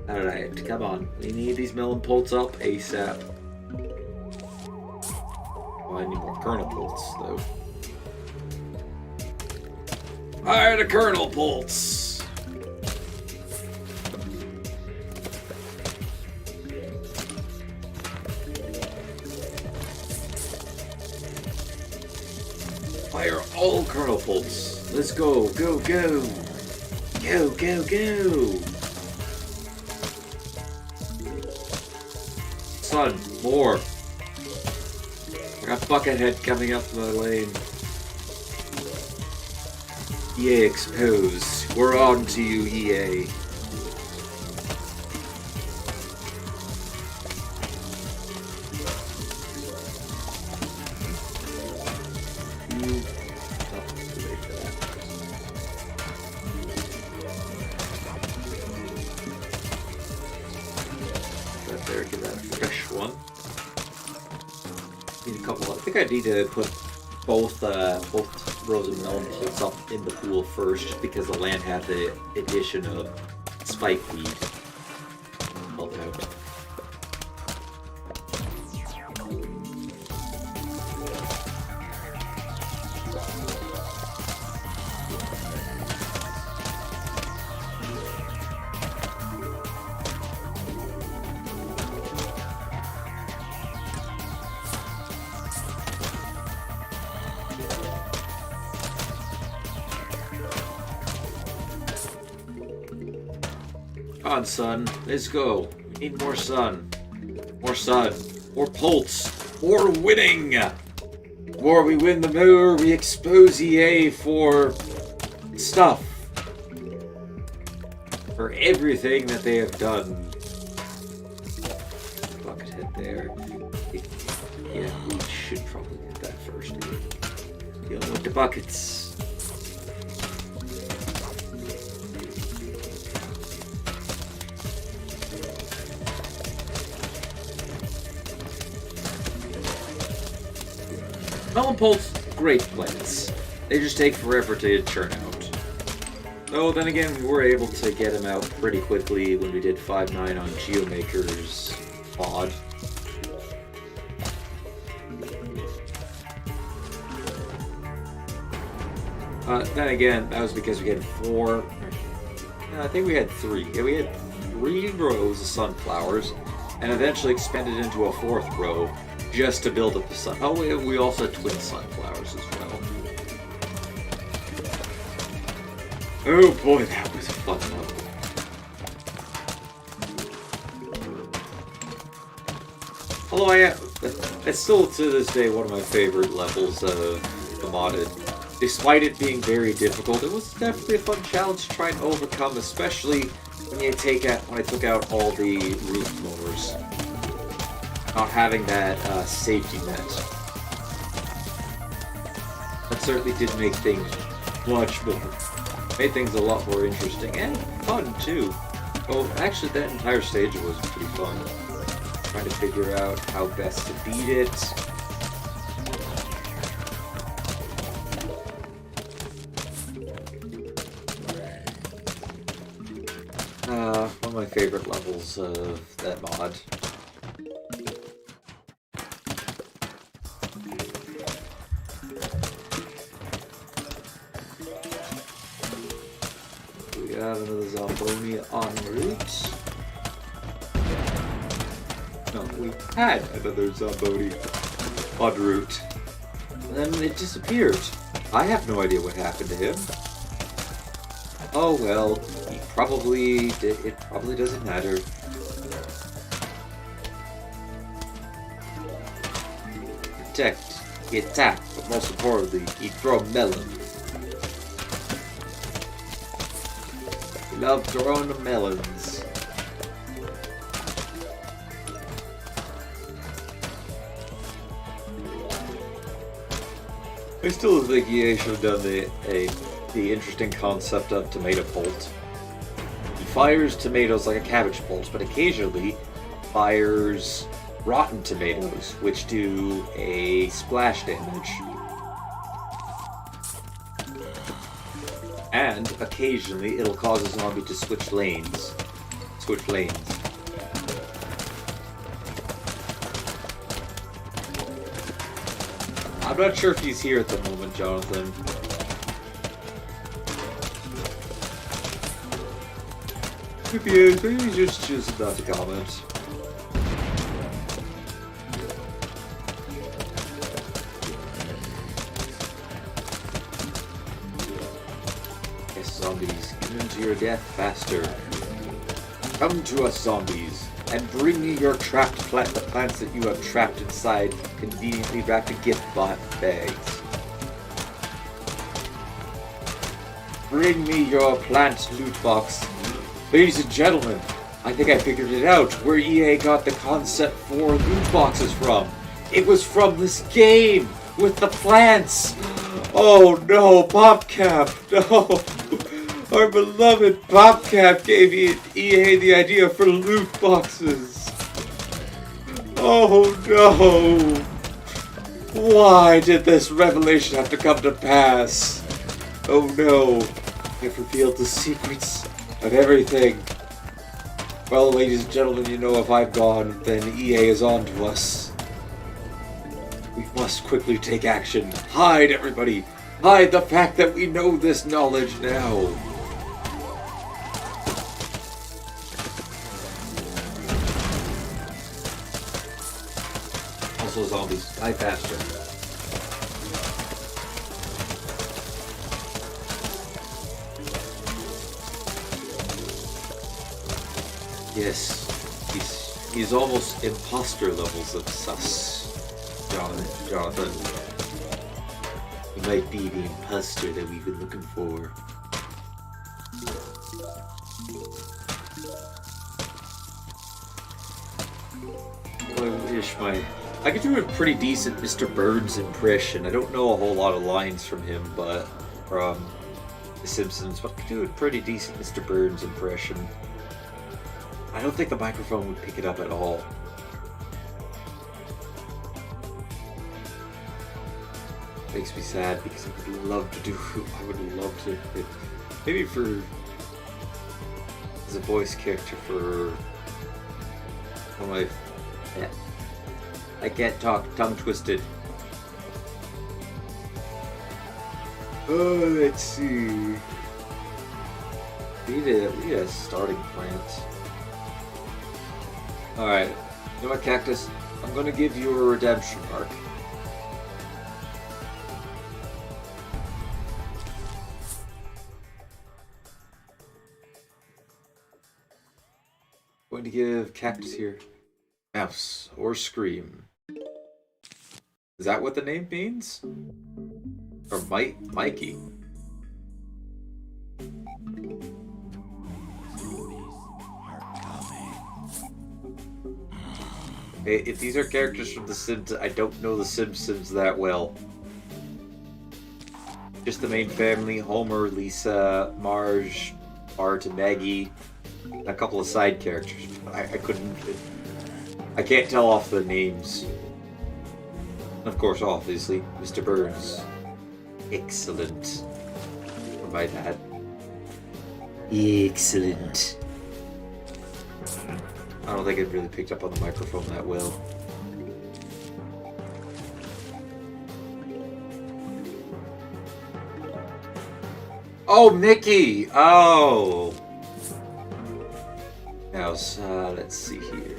Alright, come on. We need these melon pults up ASAP. Oh, I need more kernel pults, though. Fire the kernel pults! Fire all kernel pults. Let's go, go, go! Go, go, go! Son, more. I got Buckethead coming up my lane. EA exposed. We're on to you, EA. I need to put both rows of melon pults up in the pool first, just because the land had the addition of spike weed. Help out. Come on, son. Let's go. We need more sun. More sun. More pulse. More winning. The more we win, the more we expose EA for stuff. For everything that they have done. Buckethead there. Yeah, we should probably get that first. Dealing with the buckets. Melon Pulse, great plants. They just take forever to churn out. Though, then again, we were able to get them out pretty quickly when we did 5.9 on Geomaker's mod. Then again, that was because we had 4... No, I think we had 3. Yeah, we had 3 rows of sunflowers, and eventually expanded into a 4th row just to build up the sun. Oh, we also had twin sunflowers as well. Oh boy, that was a fun level. Although it's still to this day one of my favorite levels of the modded. Despite it being very difficult, it was definitely a fun challenge to try and overcome, especially when I took out all the roof mowers. Not having that safety net. That certainly did make things made things a lot more interesting and fun too. Well, actually that entire stage was pretty fun. Trying to figure out how best to beat it. One of my favorite levels of that mod. We have another Zamboni en route. No, we had another Zamboni en route. And then it disappeared. I have no idea what happened to him. Oh well, he probably did. It probably doesn't matter. Protect, he attacked, but most importantly, he throw melon. He loved throwing the melons. I still think EA should have done the interesting concept of tomato bolt. He fires tomatoes like a cabbage bolt, but occasionally fires rotten tomatoes, which do a splash damage. And occasionally it'll cause a zombie to switch lanes. I'm not sure if he's here at the moment, Jonathan. If he is, maybe he's just about to comment. Yes, zombies, come into your death faster. Come to us, zombies, and bring me your trapped the plants that you have trapped inside conveniently wrapped in gift bags. Bring me your plant loot box. Ladies and gentlemen, I think I figured it out where EA got the concept for loot boxes from. It was from this game with the plants. Oh no, PopCap, no. Our beloved PopCap gave EA the idea for loot boxes. Oh no. Why did this revelation have to come to pass? Oh no. I've revealed the secrets of everything. Well, ladies and gentlemen, you know if I'm gone, then EA is on to us. We must quickly take action. Hide, everybody! Hide the fact that we know this knowledge now! Also zombies, die faster. Yes, he's almost imposter levels of sus. Jonathan. He might be the imposter that we've been looking for. I could do a pretty decent Mr. Burns impression. I don't know a whole lot of lines from him, but from The Simpsons, but I could do a pretty decent Mr. Burns impression. I don't think the microphone would pick it up at all. Makes me sad because I would love to do. I would love to. Maybe for as a voice character for one of my. Yeah. I can't talk, tongue twisted. Oh, let's see. We need a starting plant. Alright, you know what, Cactus? I'm gonna give you a redemption arc. Going to give Cactus here mouse or scream. Is that what the name means? Or Mikey? Okay, if these are characters from The Simpsons, I don't know The Simpsons that well. Just the main family: Homer, Lisa, Marge, Bart, and Maggie, and a couple of side characters. I can't tell off the names. And of course, obviously, Mr. Burns. Excellent. Or my dad. Excellent. I don't think it really picked up on the microphone that well. Oh, Mickey! Oh! Now, let's see here.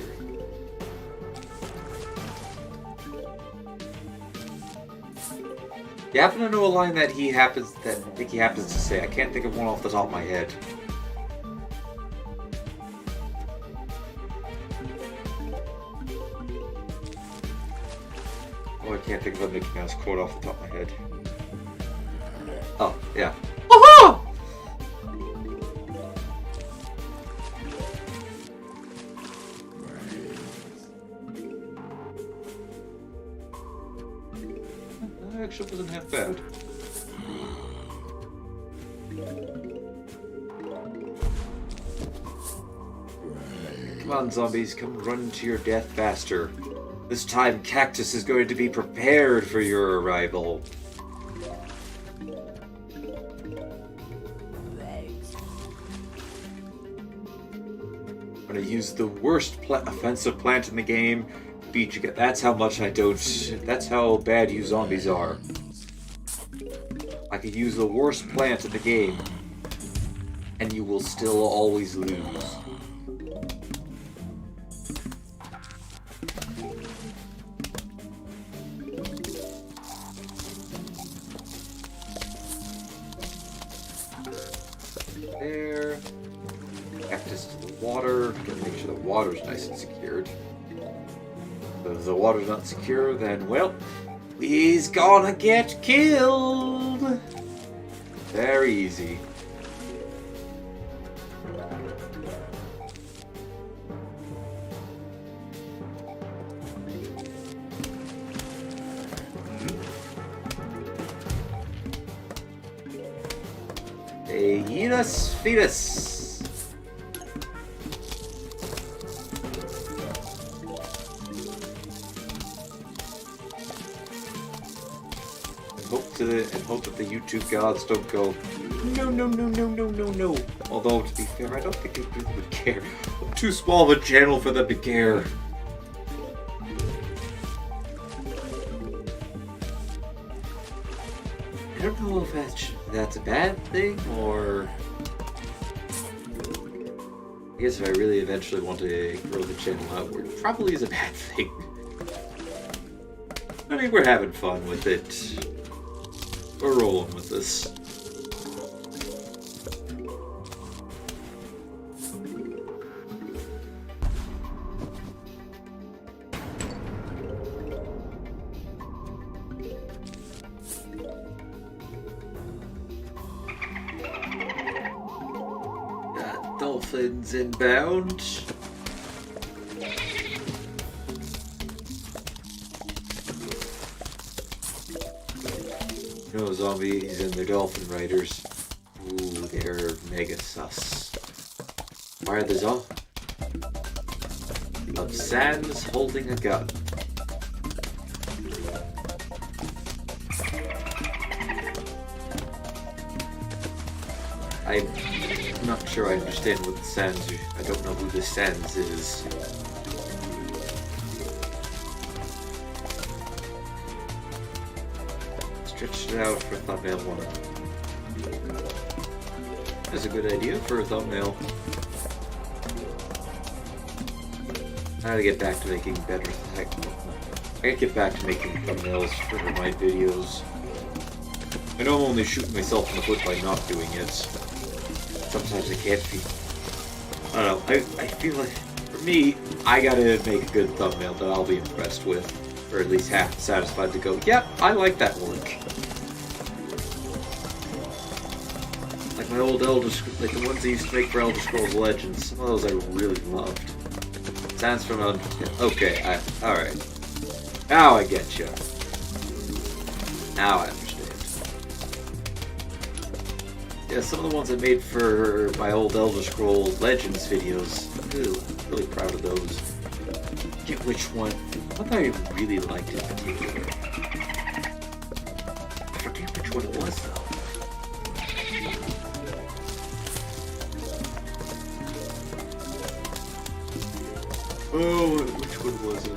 You happen to know a line that Mickey happens to say? I can't think of one off the top of my head. Oh, I can't think of a Mickey Mouse quote off the top of my head. Oh, yeah. Woohoo! That actually wasn't half bad. Come on, zombies, come run to your death faster. This time, Cactus is going to be prepared for your arrival. I'm gonna use the worst offensive plant in the game. Beat you. That's how much I don't. That's how bad you zombies are. I could use the worst plant in the game, and you will still always lose. There. Cactus to the water. Gotta make sure the water's nice and secured. But if the water's not secure, then, well, he's gonna get killed! Very easy. Aeginus fetus! And hope that the YouTube gods don't go, no, no, no, no, no, no, no. Although, to be fair, I don't think they really would care. I'm too small of a channel for them to care. I don't know if that's a bad thing, or... I guess if I really eventually want to grow the channel outward, it probably is a bad thing. I mean, we're having fun with it. We're rolling with this. dolphins inbound. No zombies and their dolphin riders. Ooh, they're mega sus. Why are the of Sans holding a gun? I'm not sure I understand what the Sans are. I don't know who the Sans is. Stretched it out for thumbnail 1. That's a good idea for a thumbnail. I gotta get back to making better I gotta get back to making thumbnails for my videos. I know I'm only shooting myself in the foot by not doing it. Sometimes I can't be. I don't know. I feel like, for me, I gotta make a good thumbnail that I'll be impressed with. Or at least half satisfied to go, yep, I like that look. Like my old like the ones I used to make for Elder Scrolls Legends. Some of those I really loved. Sounds from okay, alright. Now I get you. Now I understand. Yeah, some of the ones I made for my old Elder Scrolls Legends videos. Ew, I'm really proud of those. Get which one? What I really liked in particular. I forget which one it was though. Oh, which one was it?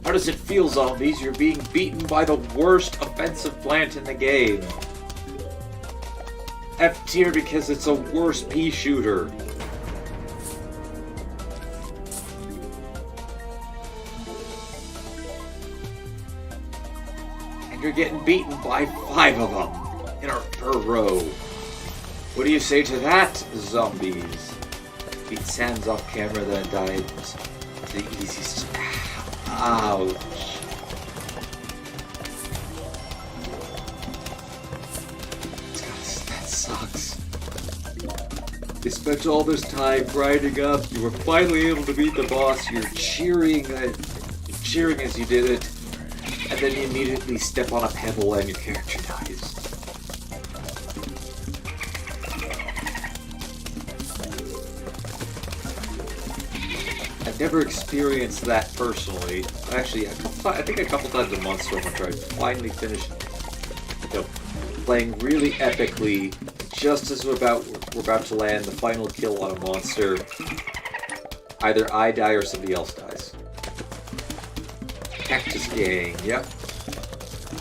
How does it feel, zombies? You're being beaten by the worst offensive plant in the game. F tier because it's a worse pea shooter. You're getting beaten by 5 of them in a row. What do you say to that, zombies? Beat Sans off camera, then died. The easiest. Ouch. That sucks. You spent all this time grinding up. You were finally able to beat the boss. You're cheering as you did it. And then you immediately step on a pebble and your character dies. I've never experienced that personally. Actually, I think a couple times a month, so I'm trying to finally finish, playing really epically. Just as we're about to land the final kill on a monster, either I die or somebody else dies. Cactus Gang, yep.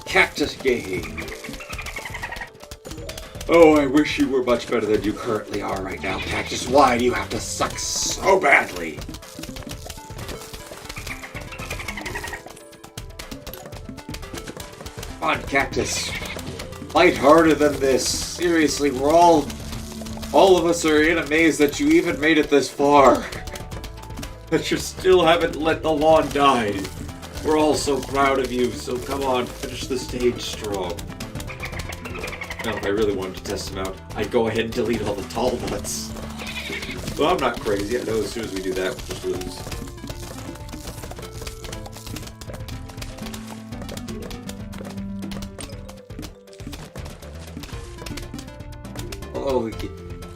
Cactus Gang. Oh, I wish you were much better than you currently are right now, Cactus. Why do you have to suck so badly? Come on, Cactus. Fight harder than this. Seriously, we're all of us are in amaze that you even made it this far. That you still haven't let the lawn die. We're all so proud of you, so come on, finish the stage strong. Now, if I really wanted to test him out, I'd go ahead and delete all the tall nuts. Well, I'm not crazy. I know as soon as we do that, we'll just lose. Oh,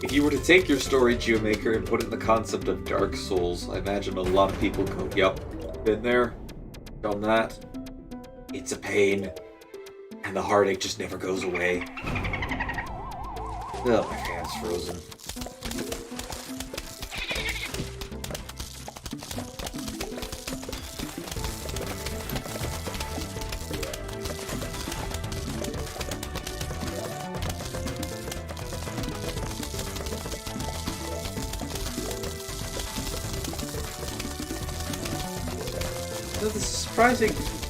if you were to take your story, Geomaker, and put it in the concept of Dark Souls, I imagine a lot of people go, yup, been there. On that, it's a pain, and the heartache just never goes away. Oh, my hand's frozen. So this is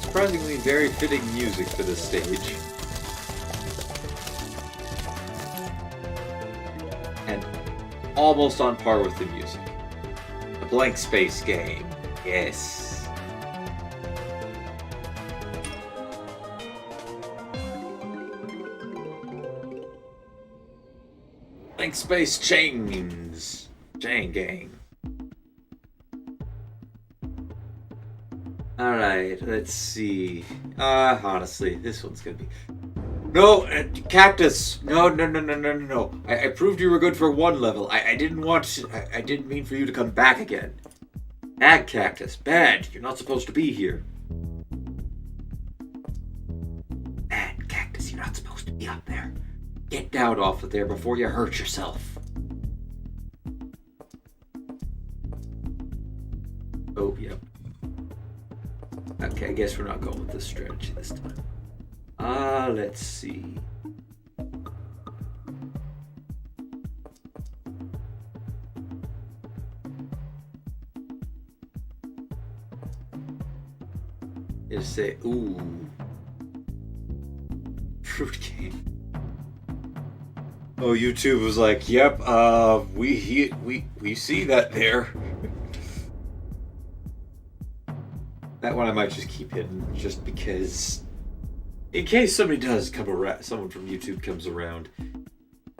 surprisingly very fitting music for this stage. And almost on par with the music. The blank space game. Yes. Blank space chains. Chain gang. Alright, let's see. Honestly, this one's gonna be... No, Cactus! No. I proved you were good for one level. I didn't want... I didn't mean for you to come back again. Bad, Cactus. Bad. You're not supposed to be here. Bad, Cactus. You're not supposed to be up there. Get down off of there before you hurt yourself. Oh, yep. Okay, I guess we're not going with this strategy this time. Let's see. Just say, ooh. Fruit cane. Oh, YouTube was like, yep, we see that there. That one I might just keep hidden, just because, in case somebody does come around, someone from YouTube comes around,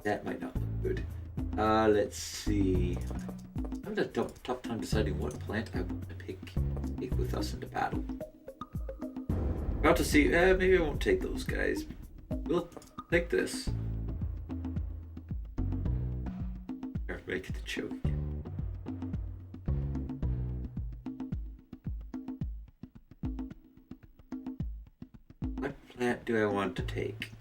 that might not look good. Let's see. I'm having a tough time deciding what plant I want to take with us into battle. About to see. Maybe I won't take those guys. We'll take this. Make the choke again. What plant do I want to take?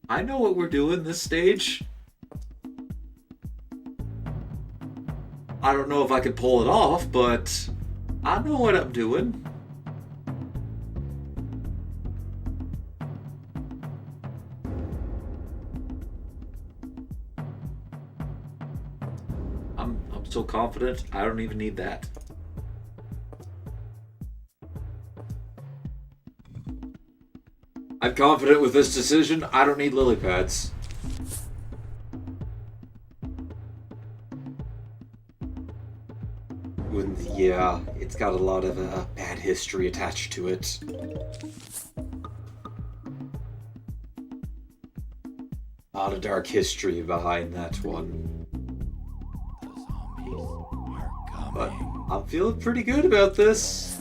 I know what we're doing this stage. I don't know if I can pull it off, but I know what I'm doing. I'm so confident, I don't even need that. I'm confident with this decision, I don't need lily pads. Yeah, it's got a lot of bad history attached to it. A lot of dark history behind that one. The zombies are coming. But I'm feeling pretty good about this.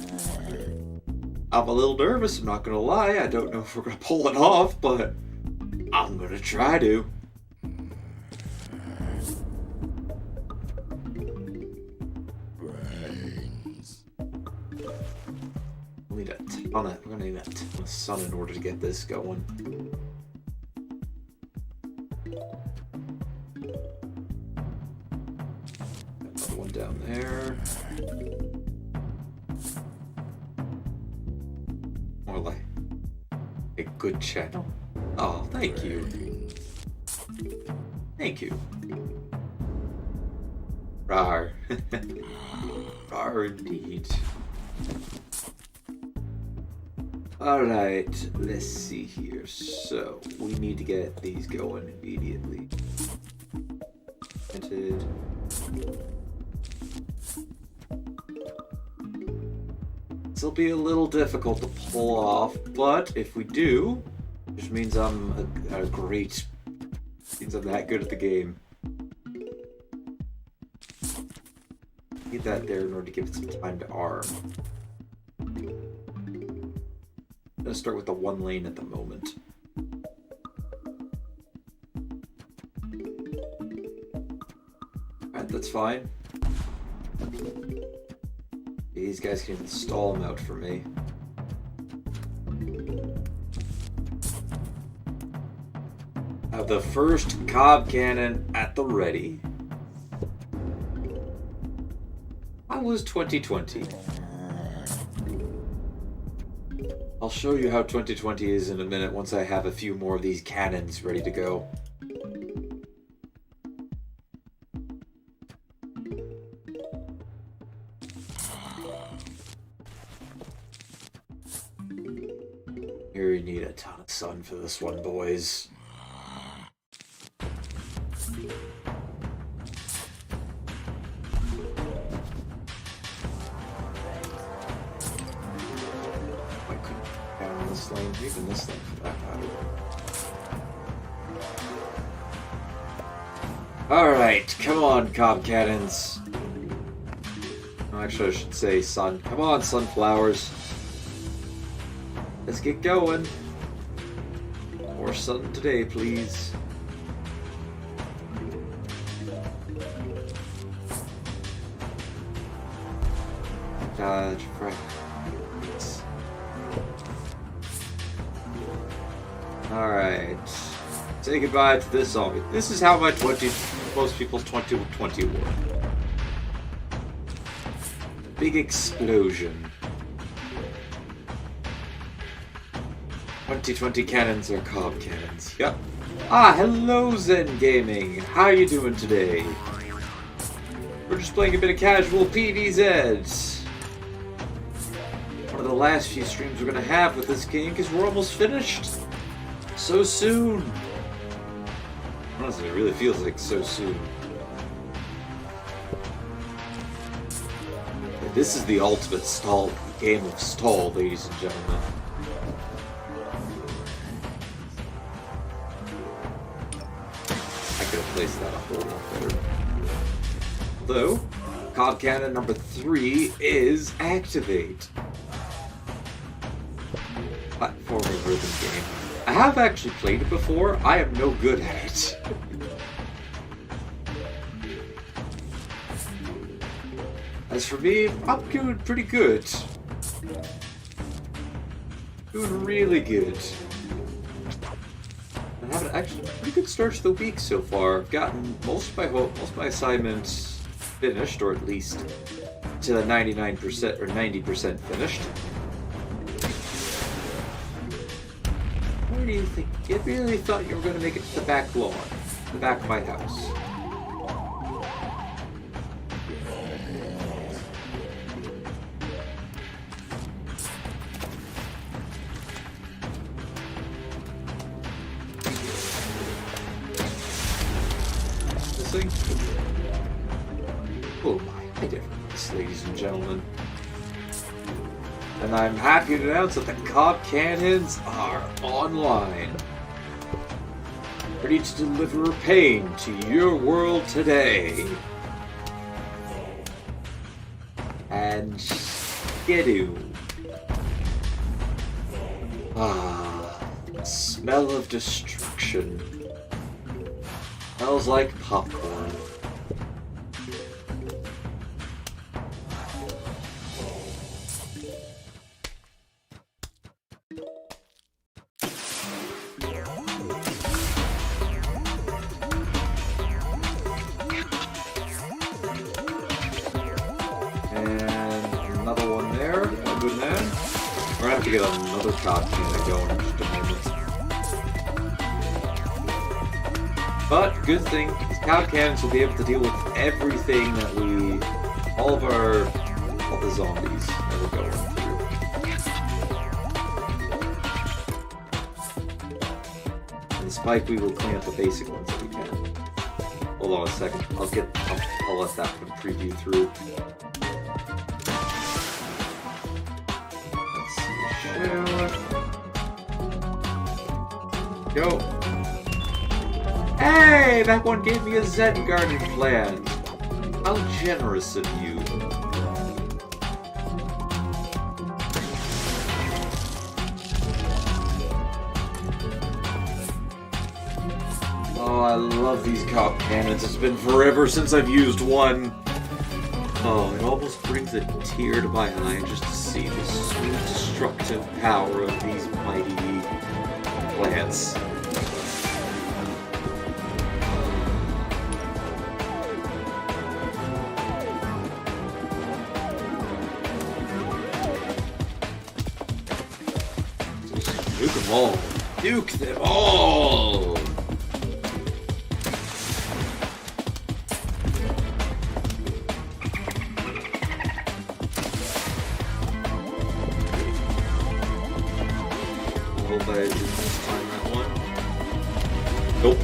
I'm a little nervous, I'm not gonna lie. I don't know if we're gonna pull it off, but I'm gonna try to. We're gonna need a ton of sun in order to get this going. Another one down there. More like a good channel. Oh, thank you. Thank you. Rar. Rar indeed. Alright, let's see here. So, we need to get these going immediately. Planted. This will be a little difficult to pull off, but if we do, which means I'm means I'm that good at the game. Need that there in order to give it some time to arm. I'm gonna start with the one lane at the moment. Alright, that's fine. These guys can even stall them out for me. Have the first cob cannon at the ready. I was 2020. I'll show you how 2020 is in a minute once I have a few more of these cannons ready to go. We need a ton of sun for this one, boys. I couldn't down this lane, even this lane for that matter. Alright, come on, cob cannons. Actually, I should say sun. Come on, sunflowers. Let's get going. More sun today, please. Dodge, right. Alright. Say goodbye to this zombie. This is how most people's 2020 were. Big explosion. 2020 cannons are cob cannons. Yep. Ah, hello Zen Gaming. How you doing today? We're just playing a bit of casual PvZ. One of the last few streams we're gonna have with this game because we're almost finished. So soon. Honestly, it really feels like so soon. This is the ultimate stall game of stall, ladies and gentlemen. I could have placed that a whole lot better. Although, cob cannon number 3 is activate. Platforming rhythm game. I have actually played it before. I am no good at it. As for me, I'm doing pretty good. Doing really good. I'm having actually a pretty good start to the week so far. I've gotten most of my assignments finished, or at least to the 99% or 90% finished. What do you think? You really thought you were going to make it to the back lawn, the back of my house? Oh my goodness, ladies and gentlemen. And I'm happy to announce that the cob cannons are online. Ready to deliver pain to your world today. And skidoo. Ah, smell of destruction. Smells like popcorn. To get another cob cannon going in just a moment. But good thing, cob cannons will be able to deal with everything that all the zombies that we're going through. And the spike, we will clean up the basic ones that we can. Hold on a second. I'll let that one preview through. Go. Hey, that one gave me a Zen garden plant. How generous of you. Oh, I love these cob cannons. It's been forever since I've used one. Oh, it almost brings a tear to my eye just to see the sweet destructive power of these mighty plants. Duke them all. Duke them all! hope I didn't mistime that one. Nope.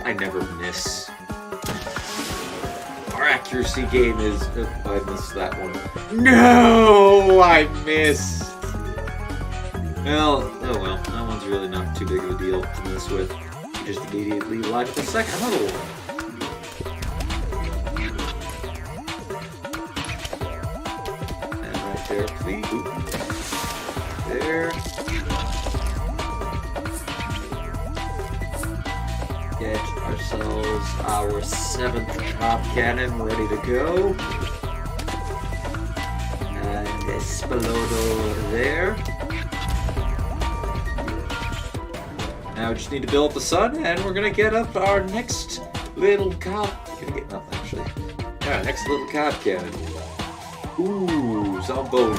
I never miss. Our accuracy game is... I missed that one. No! I missed! Well, oh well. That one's really not too big of a deal to miss with. Just immediately line up another one. And right there, please. There. Get ourselves our 7th top cannon ready to go. And Espalodo there. Now we just need to build up the sun, and we're gonna get up our next little cob. Next little cob cannon. Ooh, Zamboni.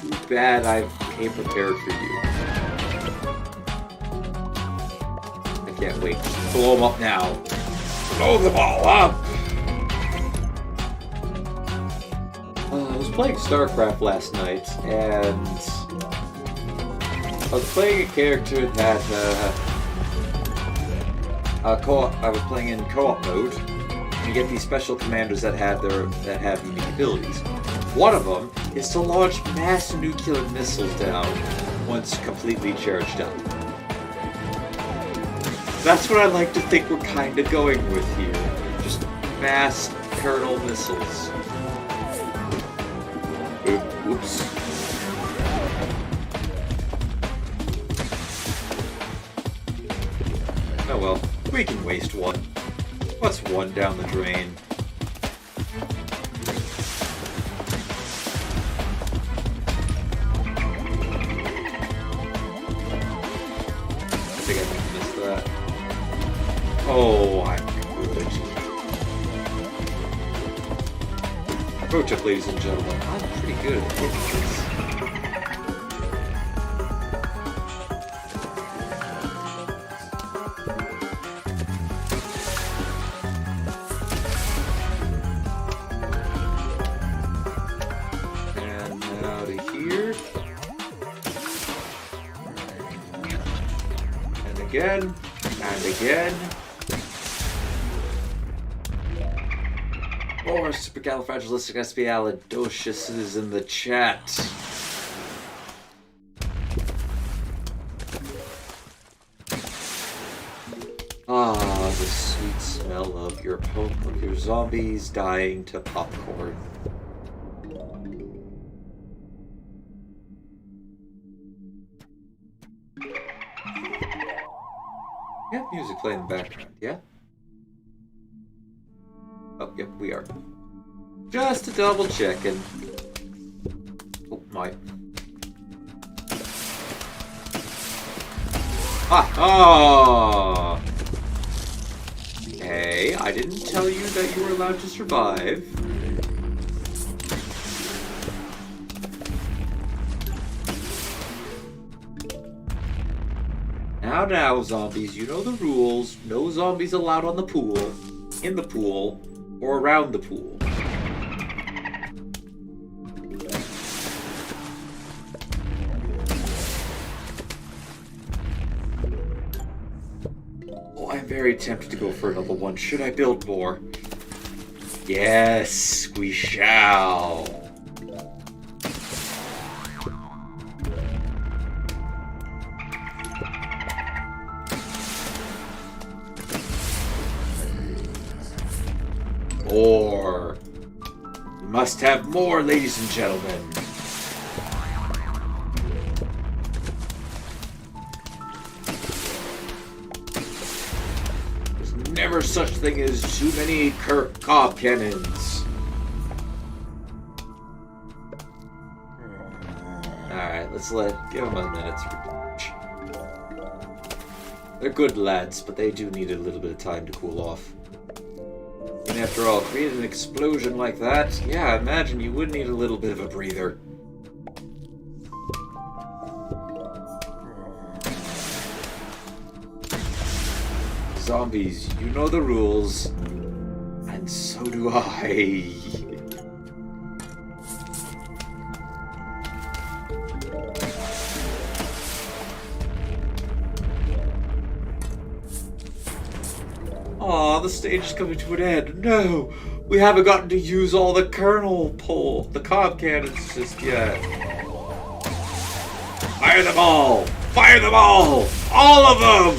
Too bad I came prepared for you. I can't wait. Blow them up now. Blow them all up! I was playing StarCraft last night, and I was playing a character that I was playing in co-op mode. You get these special commanders that have unique abilities. One of them is to launch mass nuclear missiles down once completely charged up. That's what I like to think we're kind of going with here. Just mass kernel missiles. Oops. Oh well, we can waste one. What's one down the drain? I think I missed that. Oh, I'm good. Approach up, ladies and gentlemen. I'm pretty good at hitting this. And out of here. And again. And again. More supercalifragilisticexpialidocious is in the chat. Ah, the sweet smell of your zombies dying to popcorn. We have music playing in the background, yeah? Oh, yep, we are. Just to double checking. Oh, my. Ah! Hey, I didn't tell you that you were allowed to survive. Now, zombies, you know the rules. No zombies allowed on the pool, in the pool, or around the pool. Oh, I'm very tempted to go for another one. Should I build more? Yes, we shall. More. We must have more, ladies and gentlemen. There's never such thing as too many cob cannons. Alright, give them a minute to recharge. They're good lads, but they do need a little bit of time to cool off. And after all, creating an explosion like that, yeah, I imagine you would need a little bit of a breather. Zombies, you know the rules, and so do I. Aw, the stage is coming to an end. No, we haven't gotten to use all the the cob cannons just yet. Fire them all! Fire them all! All of them!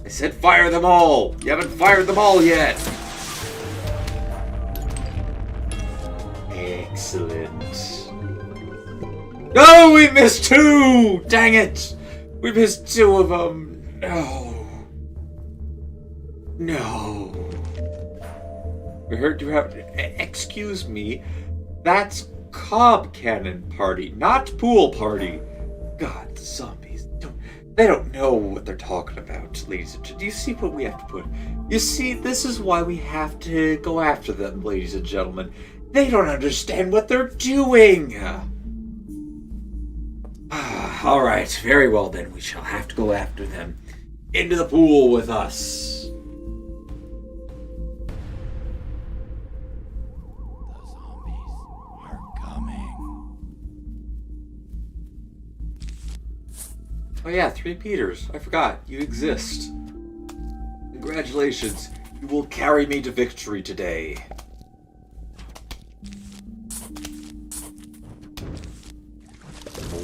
I said fire them all! You haven't fired them all yet! Excellent. No, we missed two! Dang it! We missed two of them. No. No. We heard you have... Excuse me. That's cob cannon party, not pool party. God, zombies. They don't know what they're talking about, ladies and gentlemen. Do you see what we have to put? You see, this is why we have to go after them, ladies and gentlemen. They don't understand what they're doing. All right, very well then. We shall have to go after them. Into the pool with us. The zombies are coming. Oh yeah, 3 Peters. I forgot. You exist. Congratulations. You will carry me to victory today.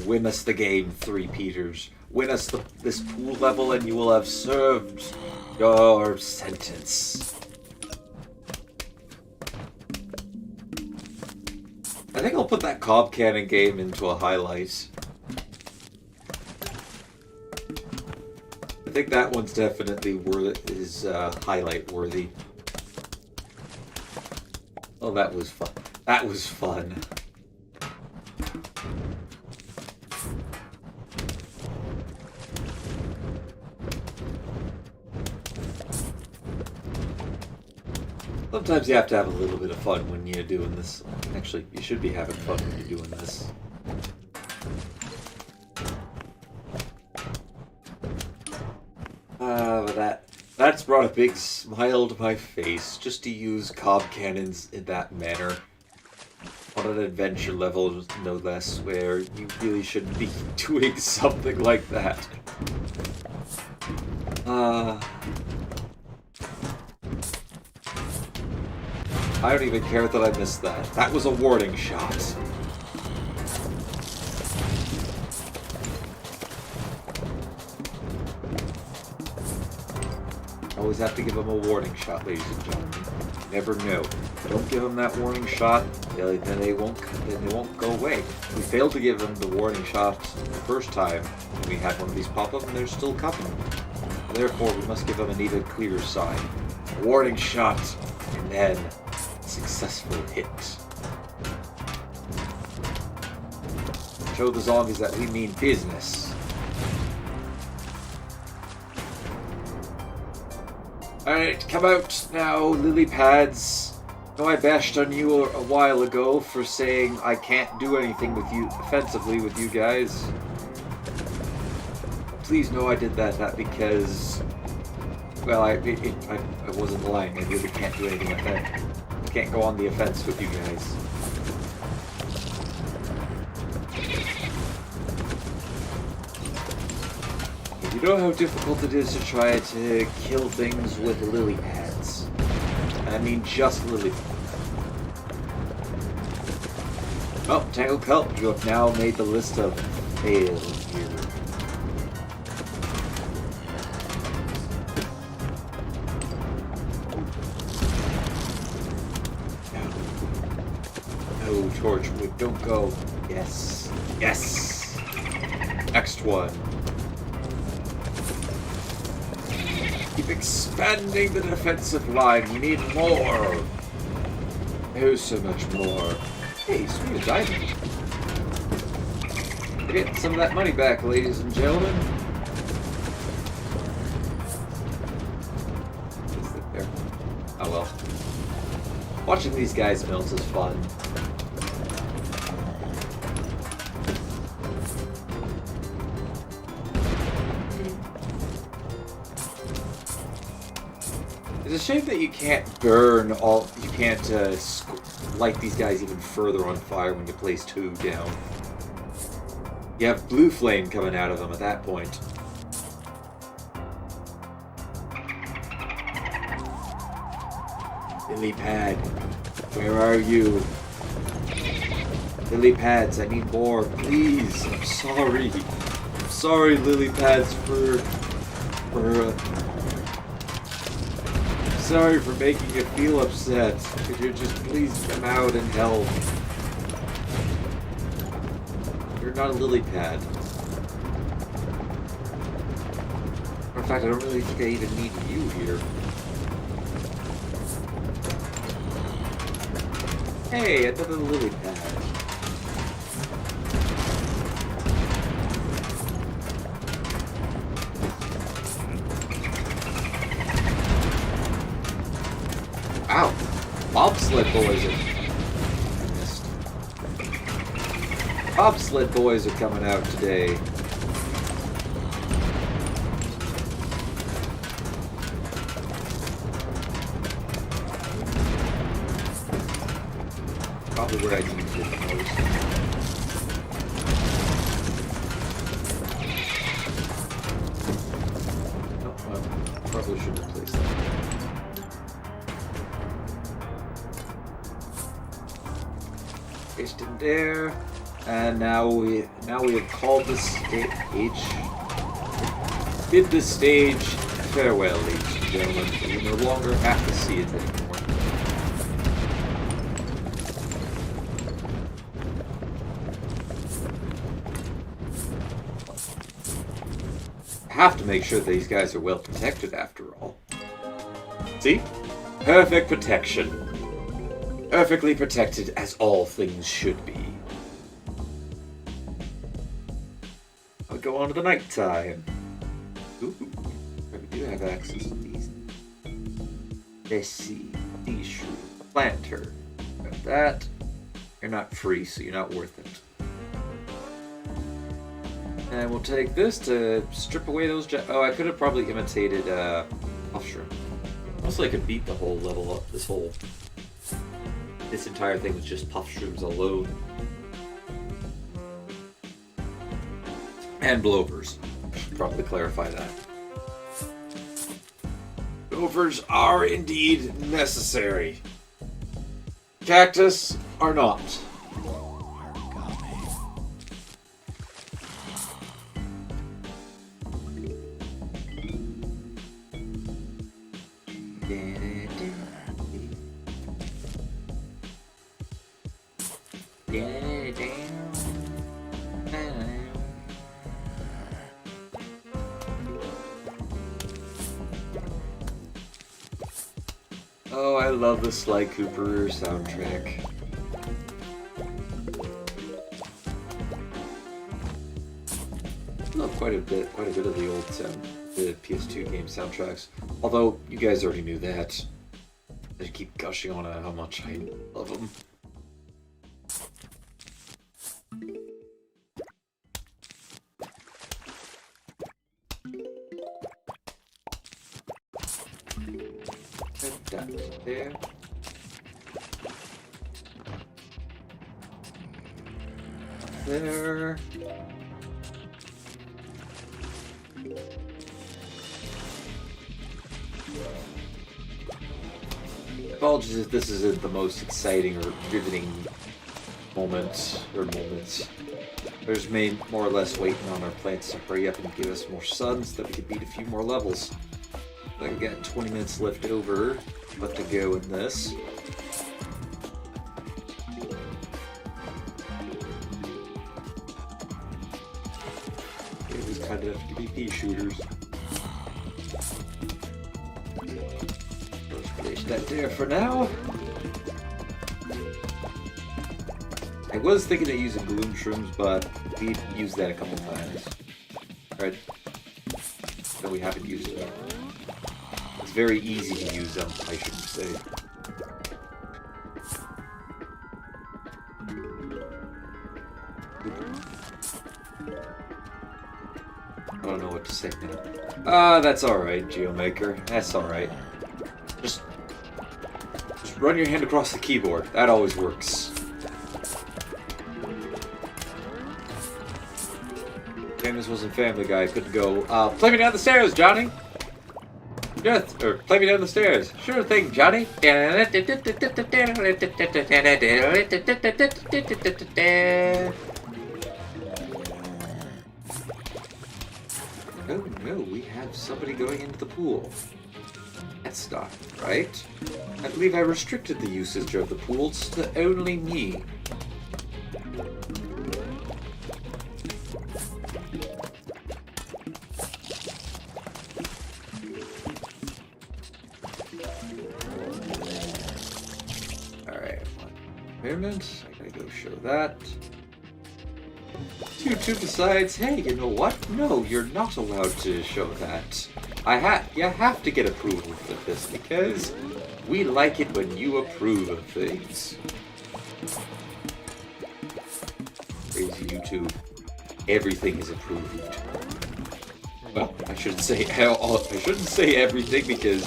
Win us the game, 3 Peters. Win us this pool level and you will have served your sentence. I think I'll put that cob cannon game into a highlight. I think that one's definitely highlight worthy. Oh, that was fun. That was fun. Sometimes you have to have a little bit of fun when you're doing this. Actually, you should be having fun when you're doing this. But that's brought a big smile to my face, just to use cob cannons in that manner. On an adventure level, no less, where you really shouldn't be doing something like that. I don't even care that I missed that. That was a warning shot. Always have to give them a warning shot, ladies and gentlemen. You never know. Don't give them that warning shot, then they won't go away. We failed to give them the warning shot the first time we had one of these pop up, and they're still coming. Therefore, we must give them an even clearer sign. A warning shot, and then successful hit. Show the zombies that we mean business. Alright, come out now, lily pads. I know I bashed on you a while ago for saying I can't do anything with you offensively with you guys. Please know I did that, not because, well, I wasn't lying. I really can't do anything offensive. Can't go on the offense with you guys. You know how difficult it is to try to kill things with lily pads. I mean just lily pads. Oh, Tangled Kelp, you have now made the list of fails here. No, Torchwood, don't go. Yes. Yes! Next one. Keep expanding the defensive line. We need more. Oh, so much more. Hey, sweet diamond. We're getting some of that money back, ladies and gentlemen. Is it there? Oh well. Watching these guys melt is fun. It's a shame that you can't light these guys even further on fire when you place 2 down. You have blue flame coming out of them at that point. Lily pad, where are you? Lily pads, I need more, please. I'm sorry. I'm sorry, lily pads, sorry for making you feel upset. Could you just please come out and help? You're not a lily pad. In fact, I don't really think I even need you here. Hey, another lily pad. Ow! Bobsled boys are... Bobsled boys are coming out today. Probably where I need it the most. Oh, probably should replace that. Placed in there, and now we have called this stage. Bid this stage farewell, ladies and gentlemen. We no longer have to see it anymore. Have to make sure these guys are well protected after all. See? Perfect protection. Perfectly protected as all things should be. I'll go on to the nighttime. Ooh, we do have access to these. Let's see. These shrew. Planter. Got that. You're not free, so you're not worth it. And we'll take this to strip away those... Oh, I could have probably imitated Puff Shroom. Also, I could beat the whole level up. This entire thing with just Puff Shrooms alone. And Blowers. Should probably clarify that. Blowers are indeed necessary. Cactus are not. Oh, I love the Sly Cooper soundtrack. I love quite a bit of the old the PS2 game soundtracks. Although you guys already knew that. I keep gushing on how much I love them. That there. There. Apologies if this isn't the most exciting or riveting moments. We're just more or less waiting on our plants to hurry up and give us more sun so that we can beat a few more levels. I've got 20 minutes left over, but to go in this. It was kind enough to be pea shooters. Let's place that there for now. I was thinking of using Gloom Shrooms, but we used that a couple times. Right? So we haven't used it. It's very easy to use them, I should say. I don't know what to say now. That's alright, Geomaker. That's alright. Just run your hand across the keyboard. That always works. Damn, this wasn't Family Guy. I couldn't go, play me down the stairs, Johnny! Yes, or play me down the stairs. Sure thing, Johnny. Oh no, we have somebody going into the pool. That's not right. I believe I restricted the usage of the pools to only me. Alright, pyramid. I gotta go show that. Two besides, hey, you know what? No, you're not allowed to show that. You have to get approval for this because we like it when you approve of things. Crazy YouTube. Everything is approved. Well, I shouldn't say everything because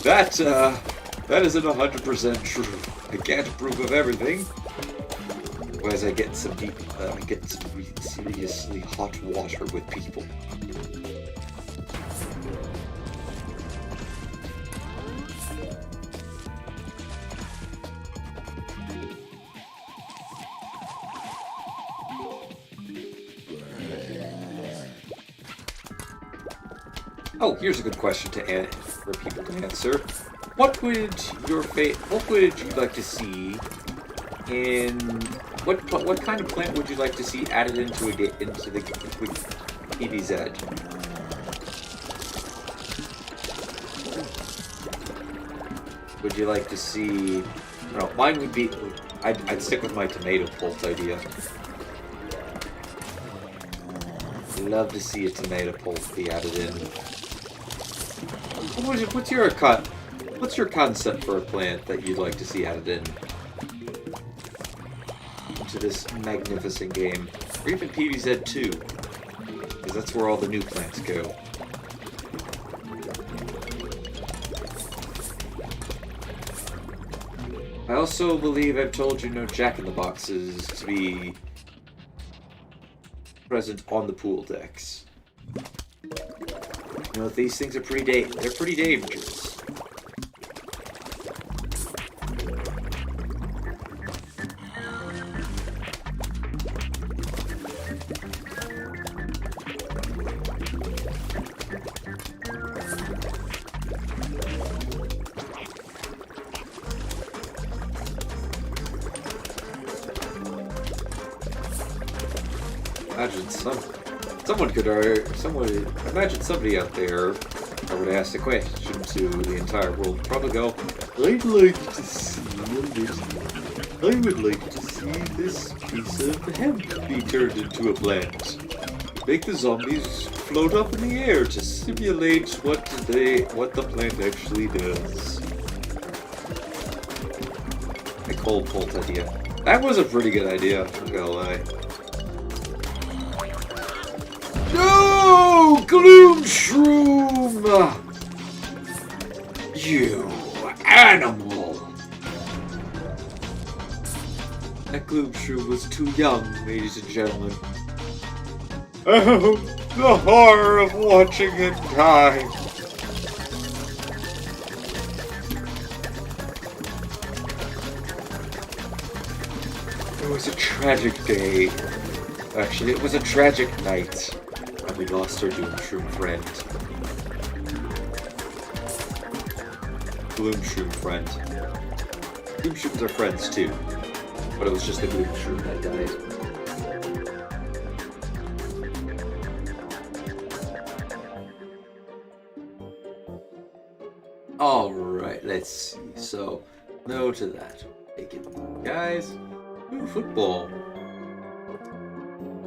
that isn't 100% true. I can't approve of everything. Otherwise, I get some seriously hot water with people. Oh, here's a good question for people to answer. What would you like to see in what kind of plant would you like to see added into the PVZ? Would you like to see? No, mine would be. I'd stick with my tomato pulp idea. Love to see a tomato pulp be added in. What's your concept for a plant that you'd like to see added in to this magnificent game, or even PVZ 2, because that's where all the new plants go. I also believe I've told you no Jack-in-the-Boxes to be present on the pool decks. You know, these things are they're pretty dangerous. Imagine somebody out there, I would ask the question to the entire world, probably go, I would like to see this piece of hemp be turned into a plant. Make the zombies float up in the air to simulate what the plant actually does. A cold bolt idea. That was a pretty good idea, I'm not gonna lie. No! Gloom Shroom! You animal! That Gloom Shroom was too young, ladies and gentlemen. Oh, the horror of watching it die! It was a tragic day. Actually, it was a tragic night. We lost our Gloom Shroom friend. Gloom Shroom friend. Gloom Shrooms are friends too, but it was just the Gloom Shroom that died. Alright, let's see. So, no to that. Take it. Guys, new football.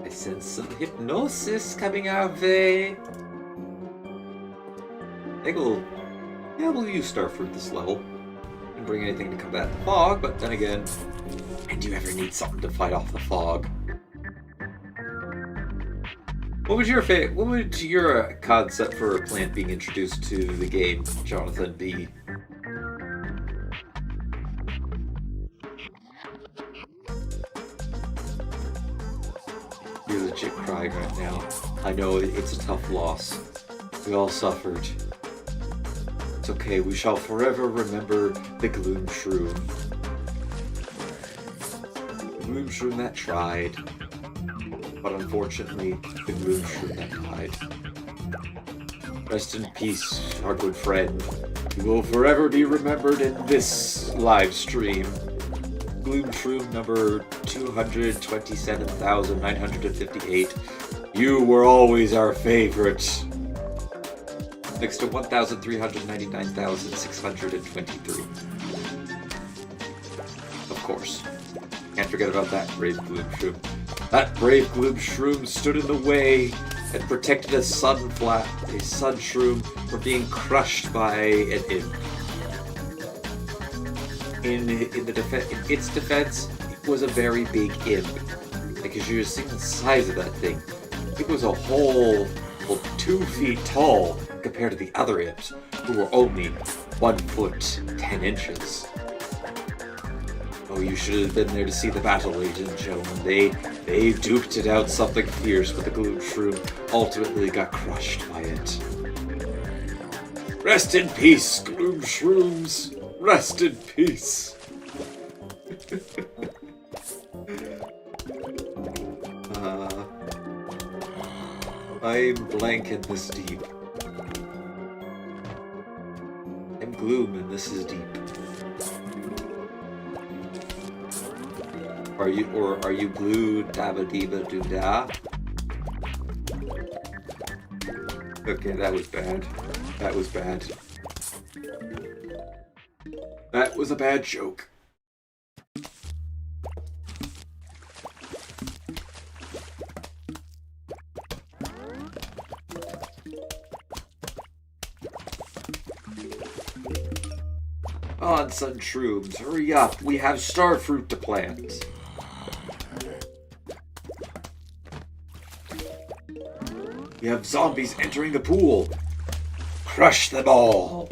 I sense some hypnosis coming our way. I think we'll use Starfruit this level. Didn't bring anything to combat the fog, but then again, and you ever need something to fight off the fog? What would your concept for a plant being introduced to the game, Jonathan, be? You're legit crying right now. I know it's a tough loss. We all suffered. It's okay, we shall forever remember the Gloom Shroom. The Gloom Shroom that tried. But unfortunately, the Gloom Shroom that died. Rest in peace, our good friend. You will forever be remembered in this live stream. Gloom Shroom number 227,958. You were always our favorite. Next to 1,399,623. Of course. Can't forget about that brave Gloom Shroom. That brave Gloom Shroom stood in the way and protected a sun shroom from being crushed by an imp. In its defense, it was a very big imp. Because you see the size of that thing. It was a whole 2 feet tall compared to the other imps, who were only 1 foot 10 inches. Oh, you should have been there to see the battle, ladies and gentlemen. They duked it out something fierce, but the Gloom Shroom ultimately got crushed by it. Rest in peace, Gloom Shrooms! Rest in peace! I'm blank and this deep. I'm gloom and this is deep. Are you blue dabba diva doo da? Okay, that was bad. That was bad. That was a bad joke. On, Sun Shrooms, hurry up. We have starfruit to plant. We have zombies entering the pool. Crush them all.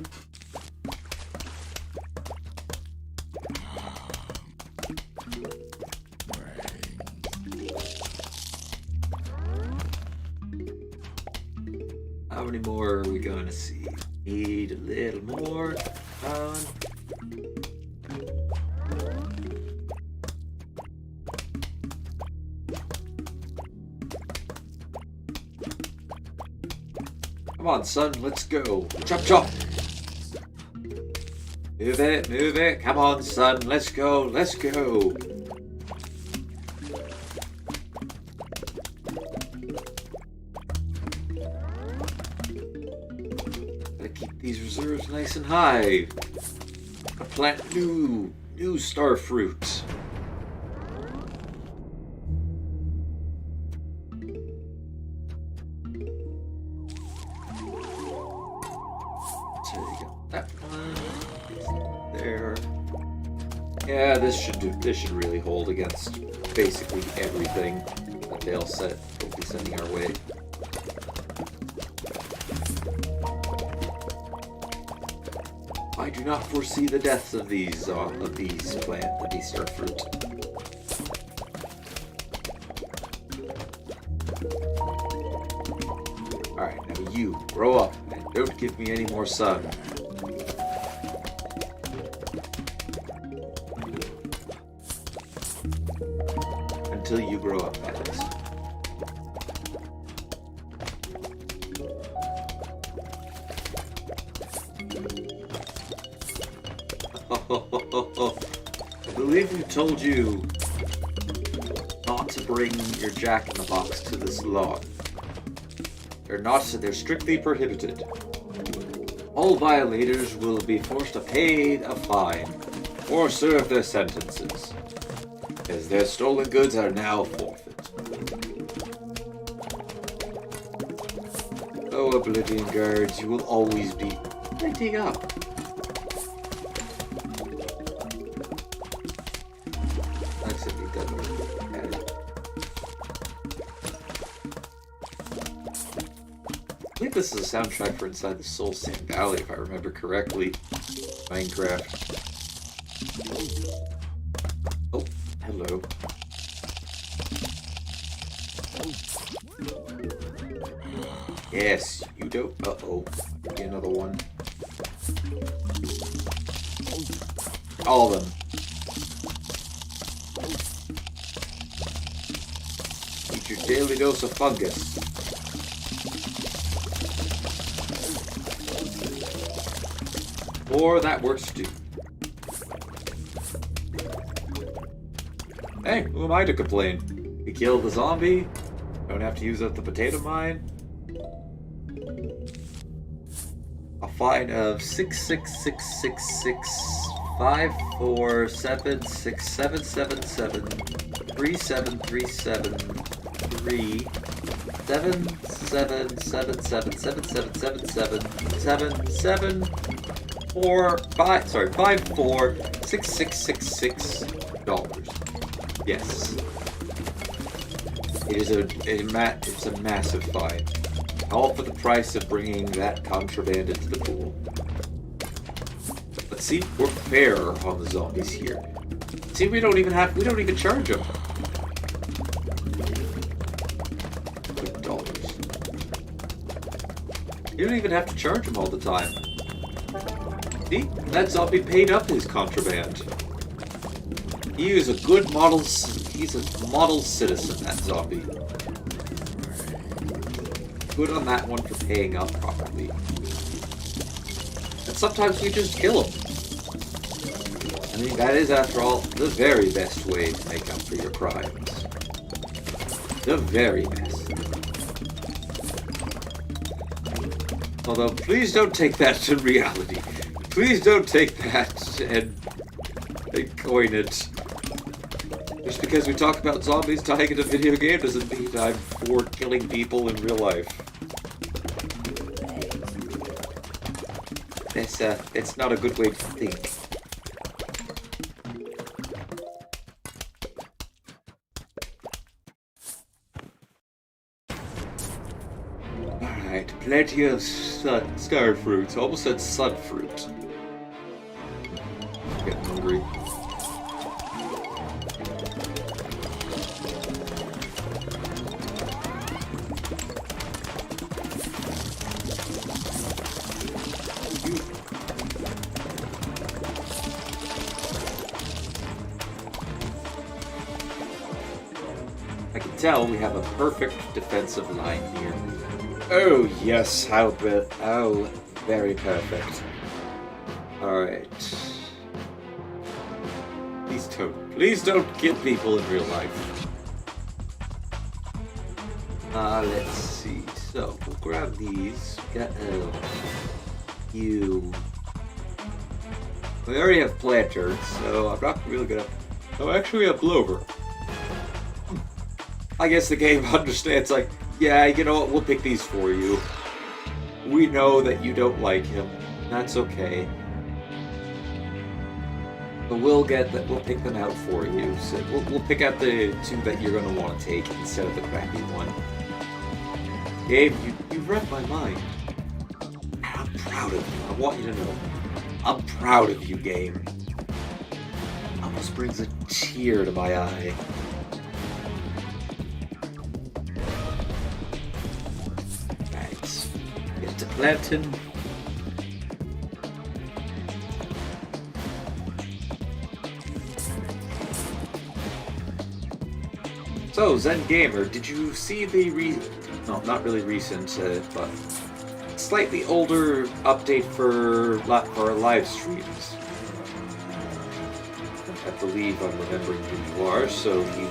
How many more are we gonna see? Need a little more. Come on, son, let's go. Chop, chop. Move it, move it. Come on, son, let's go, let's go. Gotta keep these reserves nice and high. Gotta plant new star fruit. Yeah, this should really hold against basically everything that they'll be sending our way. I do not foresee the deaths of these star fruit. Alright, now you grow up and don't give me any more sun. Until you grow up, that is. I believe we told you not to bring your jack-in-the-box to this lawn. They're strictly prohibited. All violators will be forced to pay a fine or serve their sentences, as their stolen goods are now forfeit. Oh, Oblivion Guards, you will always be plenty up. I think this is a soundtrack for Inside the Soul Sand Valley, if I remember correctly. Minecraft. Oh, hello. Yes, you don't. Uh-oh. Maybe another one. All of them. Eat your daily dose of fungus. Or that works too. Hey, who am I to complain? We killed the zombie. Don't have to use up the potato mine. A fine of 546766737777777777777777777777777777777777777777777777777777777. Yes. It's a massive fine. All for the price of bringing that contraband into the pool. But see, we're fair on the zombies here. See, we don't even charge them. $2. You don't even have to charge them all the time. See, that zombie paid up his contraband. He is a good model. He's a model citizen, that zombie. Good on that one for paying up properly. And sometimes we just kill him. I mean, that is, after all, the very best way to make up for your crimes. The very best. Although, please don't take that to reality. Please don't take that and coin it. Just because we talk about zombies dying in a video game doesn't mean I'm for killing people in real life. It's not a good way to think. Alright, plenty of star fruits. Almost said sun fruit. Getting hungry. I can tell we have a perfect defensive line here. Oh yes, how very perfect. Alright. Please don't kill people in real life. Let's see. So we'll grab these. Got you. We already have planters, so I'm not really gonna. Oh, actually, we have Blover. I guess the game understands, like, yeah, you know what, we'll pick these for you. We know that you don't like him. That's okay. But we'll pick them out for you. So we'll pick out the two that you're gonna want to take instead of the crappy one. Gabe, you've read my mind. I'm proud of you. I want you to know. I'm proud of you, Game. Almost brings a tear to my eye. Get to planting. So, Zen Gamer, did you see the no, not really recent, but slightly older update for our live streams? I believe I'm remembering who you are, so I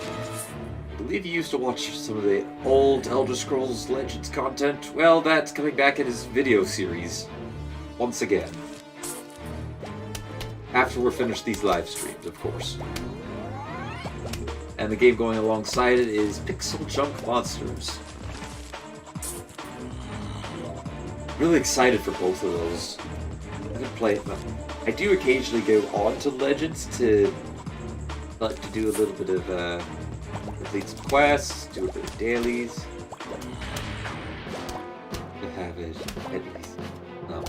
believe you used to watch some of the old Elder Scrolls Legends content. Well, that's coming back in his video series. Once again. After we're finished these live streams, of course. And the game going alongside it is Pixel Junk Monsters. Really excited for both of those. I'm gonna play it. I do occasionally go on to Legends to do a little bit of complete some quests, do a bit of dailies. To have it at least. No.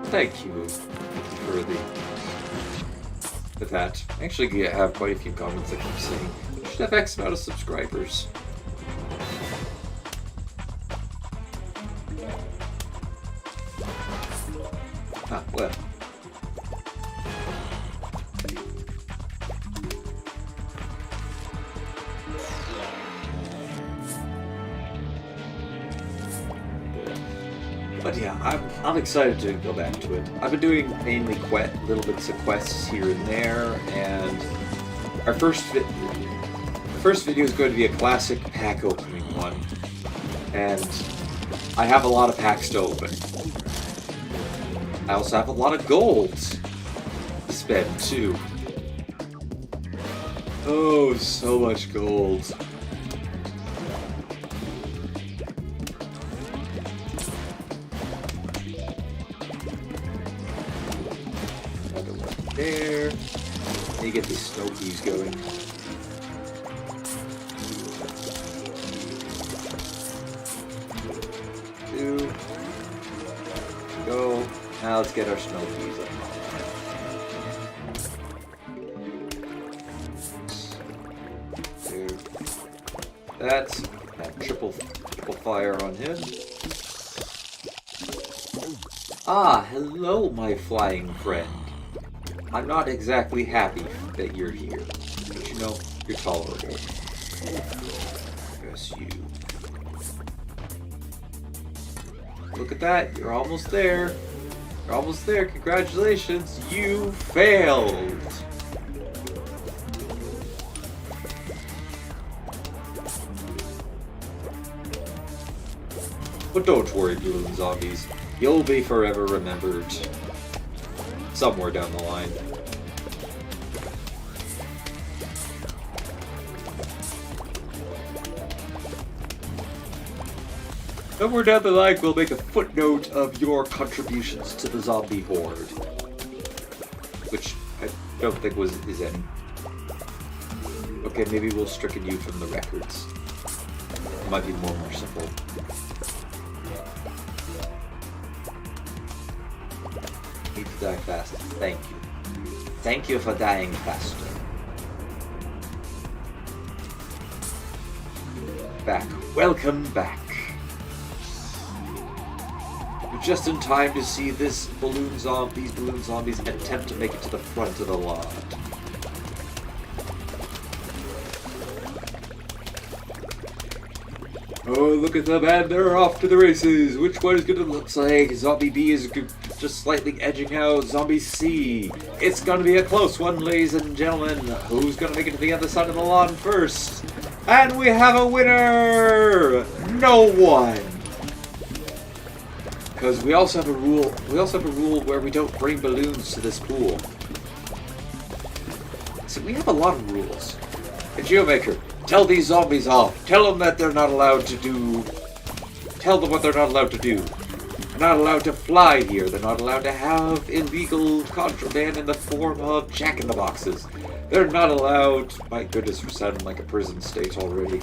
Thank you for that. I actually have quite a few comments that keep saying we should have X amount of subscribers. Ah, well. But yeah, I'm excited to go back to it. I've been doing mainly little bits of quests here and there, and our first video is going to be a classic pack opening one, and I have a lot of packs to open. I also have a lot of gold to spend too. Oh, so much gold. There. Let me get these snow peas going. Two. Go. Now let's get our snow peas up. Two. That's triple fire on him. Ah, hello, my flying friend. I'm not exactly happy that you're here, but you know, you're tolerable. Yes, you. Look at that, you're almost there. You're almost there, congratulations, you failed! But don't worry, balloon zombies. You'll be forever remembered. Somewhere down the line. Somewhere down the line, we'll make a footnote of your contributions to the zombie horde. Which I don't think is any. Okay, maybe we'll stricken you from the records. It might be more merciful. Need to die faster. Thank you. Thank you for dying faster. Back. Welcome back. You're just in time to see these balloon zombies attempt to make it to the front of the lot. Oh, look at them, and they're off to the races. Which one is gonna look like? Zombie B is just slightly edging out Zombie C. It's gonna be a close one, ladies and gentlemen. Who's gonna make it to the other side of the lawn first? And we have a winner! No one! Because we also have a rule. We also have a rule where we don't bring balloons to this pool. So we have a lot of rules. And Geomaker, tell these zombies off. Tell them that they're not allowed to do... Tell them what they're not allowed to do. They're not allowed to fly here. They're not allowed to have illegal contraband in the form of jack-in-the-boxes. They're not allowed... My goodness, we're sounding like a prison state already.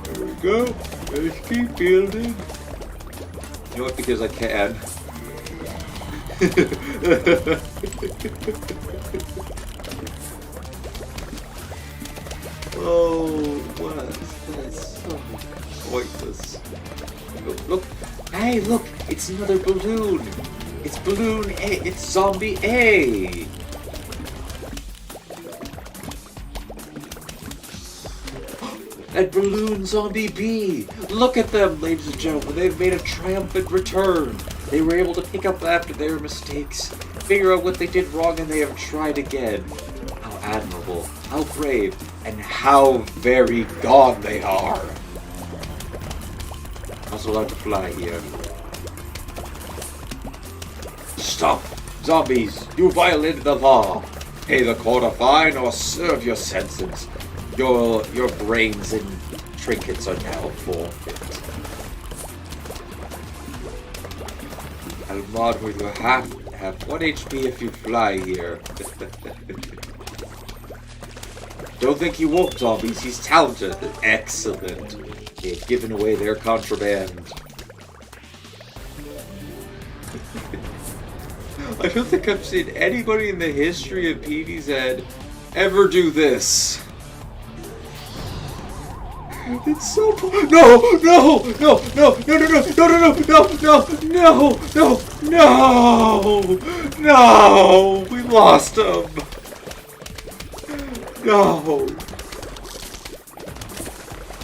There we go. Let's keep building. You know what? Because I can. Oh, what is this? So pointless. Look. Hey, look! It's another balloon! It's balloon A! It's zombie A! And balloon zombie B! Look at them, ladies and gentlemen. They've made a triumphant return. They were able to pick up after their mistakes, figure out what they did wrong, and they have tried again. How admirable, how brave, and how very gone they are. Also allowed to fly here. Stop! Zombies! You violated the law! Pay the court a fine or serve your sentence. Your brains and trinkets are now forfeit. Almod will have 1 HP if you fly here. Don't think he won't, zombies. He's talented. Excellent. They've given away their contraband. I don't think I've seen anybody in the history of PvZ ever do this. It's so no, no, no, no, no, no, no, no, no, no, no, no, no, no, we lost him. No,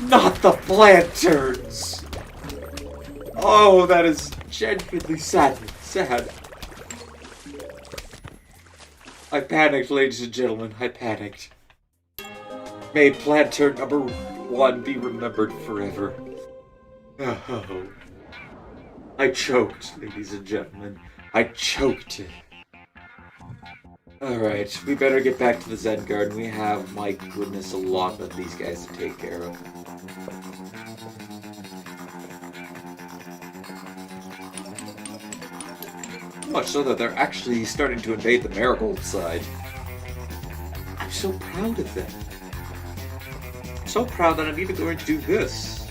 not the lanterns. Oh, that is genuinely sad. I panicked, ladies and gentlemen. I panicked. May planter number 1 be remembered forever. Oh. I choked, ladies and gentlemen. I choked it. Alright, we better get back to the Zen Garden. We have, my goodness, a lot of these guys to take care of. Much so that they're actually starting to invade the Marigold side. I'm so proud of them. So proud that I'm even going to do this.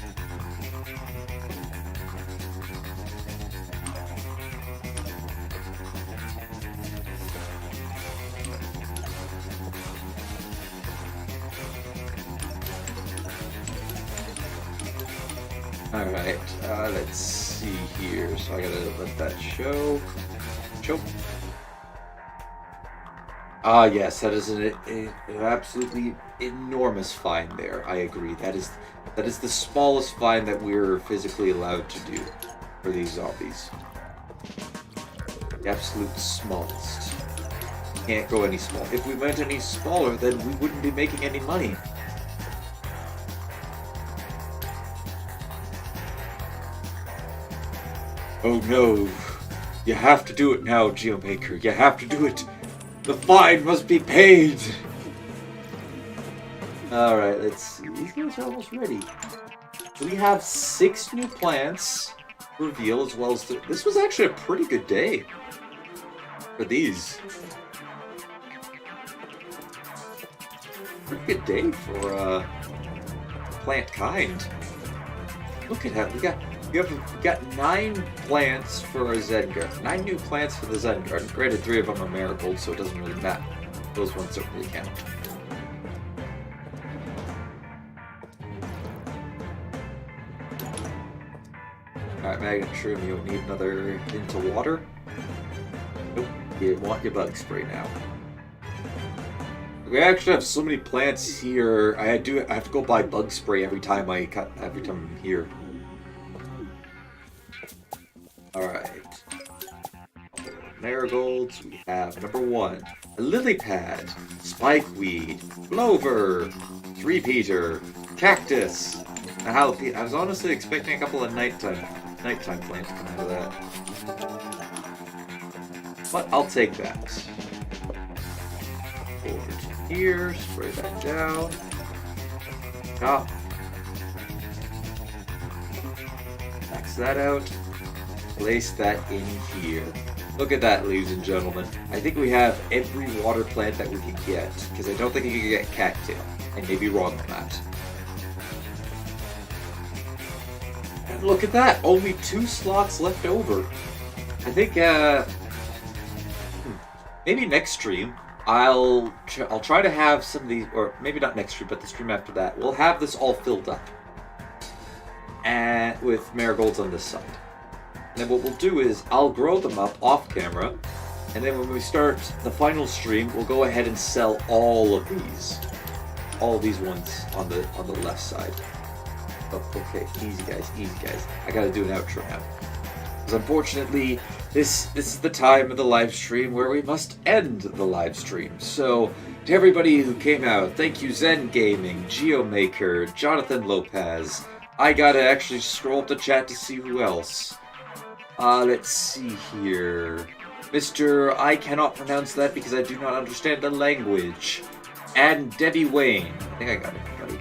Alright, let's see here. So I gotta let that show. Choke. Ah, yes, that is an absolutely enormous find there. I agree. That is the smallest find that we're physically allowed to do for these zombies. The absolute smallest. Can't go any smaller. If we went any smaller, then we wouldn't be making any money. Oh no. You have to do it now, Geomaker. You have to do it. The fine must be paid. Alright, let's see. These guys are almost ready. So we have 6 new plants to reveal, as well as... This was actually a pretty good day for these. Pretty good day for plant kind. Look at that. We got 9 plants for our Zen Garden. 9 new plants for the Zen Garden. Granted, 3 of them are marigolds, so it doesn't really matter. Those ones don't really count. Alright, Magnet Shroom, you don't need another into water? Nope, you want your bug spray now. We actually have so many plants here. I have to go buy bug spray every time I'm here. Alright. Marigolds, we have number 1, a lily pad, spikeweed, clover, three-peter, cactus, a jalapeno. I was honestly expecting a couple of nighttime plants to come out of that. But I'll take that. Over to here, spray that down. Top. Max that out. Place that in here. Look at that, ladies and gentlemen. I think we have every water plant that we can get, because I don't think you can get cattail. I may be wrong on that. And look at that, only 2 slots left over. I think, maybe next stream, I'll try to have some of these, or maybe not next stream, but the stream after that, we'll have this all filled up. And with marigolds on this side. And then what we'll do is, I'll grow them up off camera, and then when we start the final stream, we'll go ahead and sell all of these. All of these ones on the left side. Oh, okay, easy guys. I gotta do an outro now. Because unfortunately, this is the time of the live stream where we must end the live stream. So, to everybody who came out, thank you Zen Gaming, Geomaker, Jonathan Lopez. I gotta actually scroll up the chat to see who else. Let's see here. Mr. I cannot pronounce that because I do not understand the language. And Debbie Wayne. I think I got it, buddy.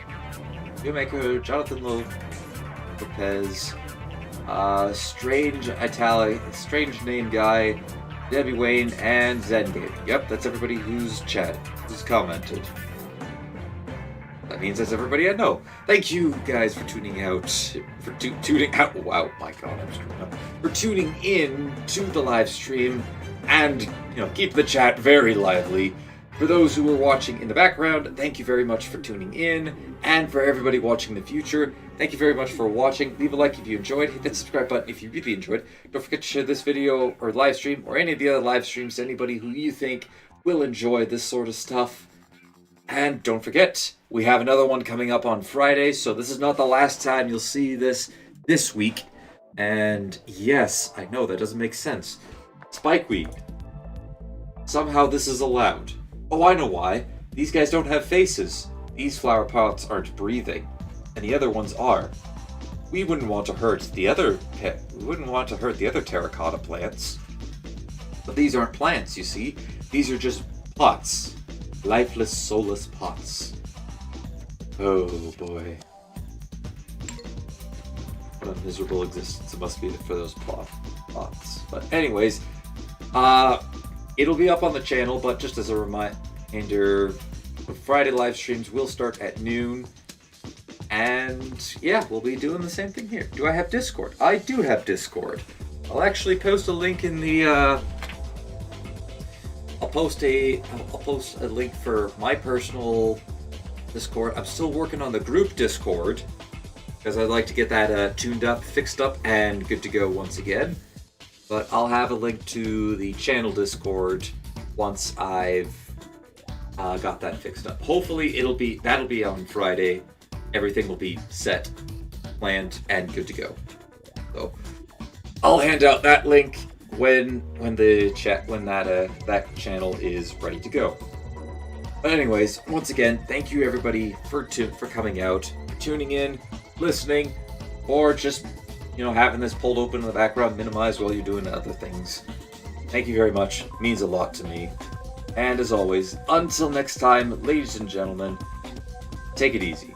Geomaker, Jonathan Lopez. Strange name guy. Debbie Wayne and Zen Gaming. Yep, that's everybody who's commented. That means that's everybody I know. Thank you guys for tuning out. Tuning out. Wow, my God, I'm screwing up. For tuning in to the live stream, and keep the chat very lively. For those who are watching in the background, thank you very much for tuning in. And for everybody watching in the future, thank you very much for watching. Leave a like if you enjoyed. Hit that subscribe button if you really enjoyed. Don't forget to share this video or live stream or any of the other live streams to anybody who you think will enjoy this sort of stuff. And don't forget, we have another one coming up on Friday, so this is not the last time you'll see this week. And yes, I know that doesn't make sense. Spike Week. Somehow this is allowed. Oh, I know why. These guys don't have faces. These flower pots aren't breathing, and the other ones are. We wouldn't want to hurt the other terracotta plants. But these aren't plants, you see. These are just pots. Lifeless, soulless pots. Oh boy. What a miserable existence it must be for those pots. But anyways, it'll be up on the channel, but just as a reminder, the Friday live streams will start at noon. And yeah, we'll be doing the same thing here. Do I have Discord? I do have Discord. I'll actually post a link in the I'll post a link for my personal Discord. I'm still working on the group Discord because I'd like to get that tuned up, fixed up, and good to go once again. But I'll have a link to the channel Discord once I've got that fixed up. Hopefully that'll be on Friday. Everything will be set, planned, and good to go. So I'll hand out that link when that channel is ready to go. But anyways, once again, thank you everybody for coming out, tuning in, listening, or just having this pulled open in the background, minimized while you're doing other things. Thank you very much. It means a lot to me. And as always, until next time, ladies and gentlemen, take it easy.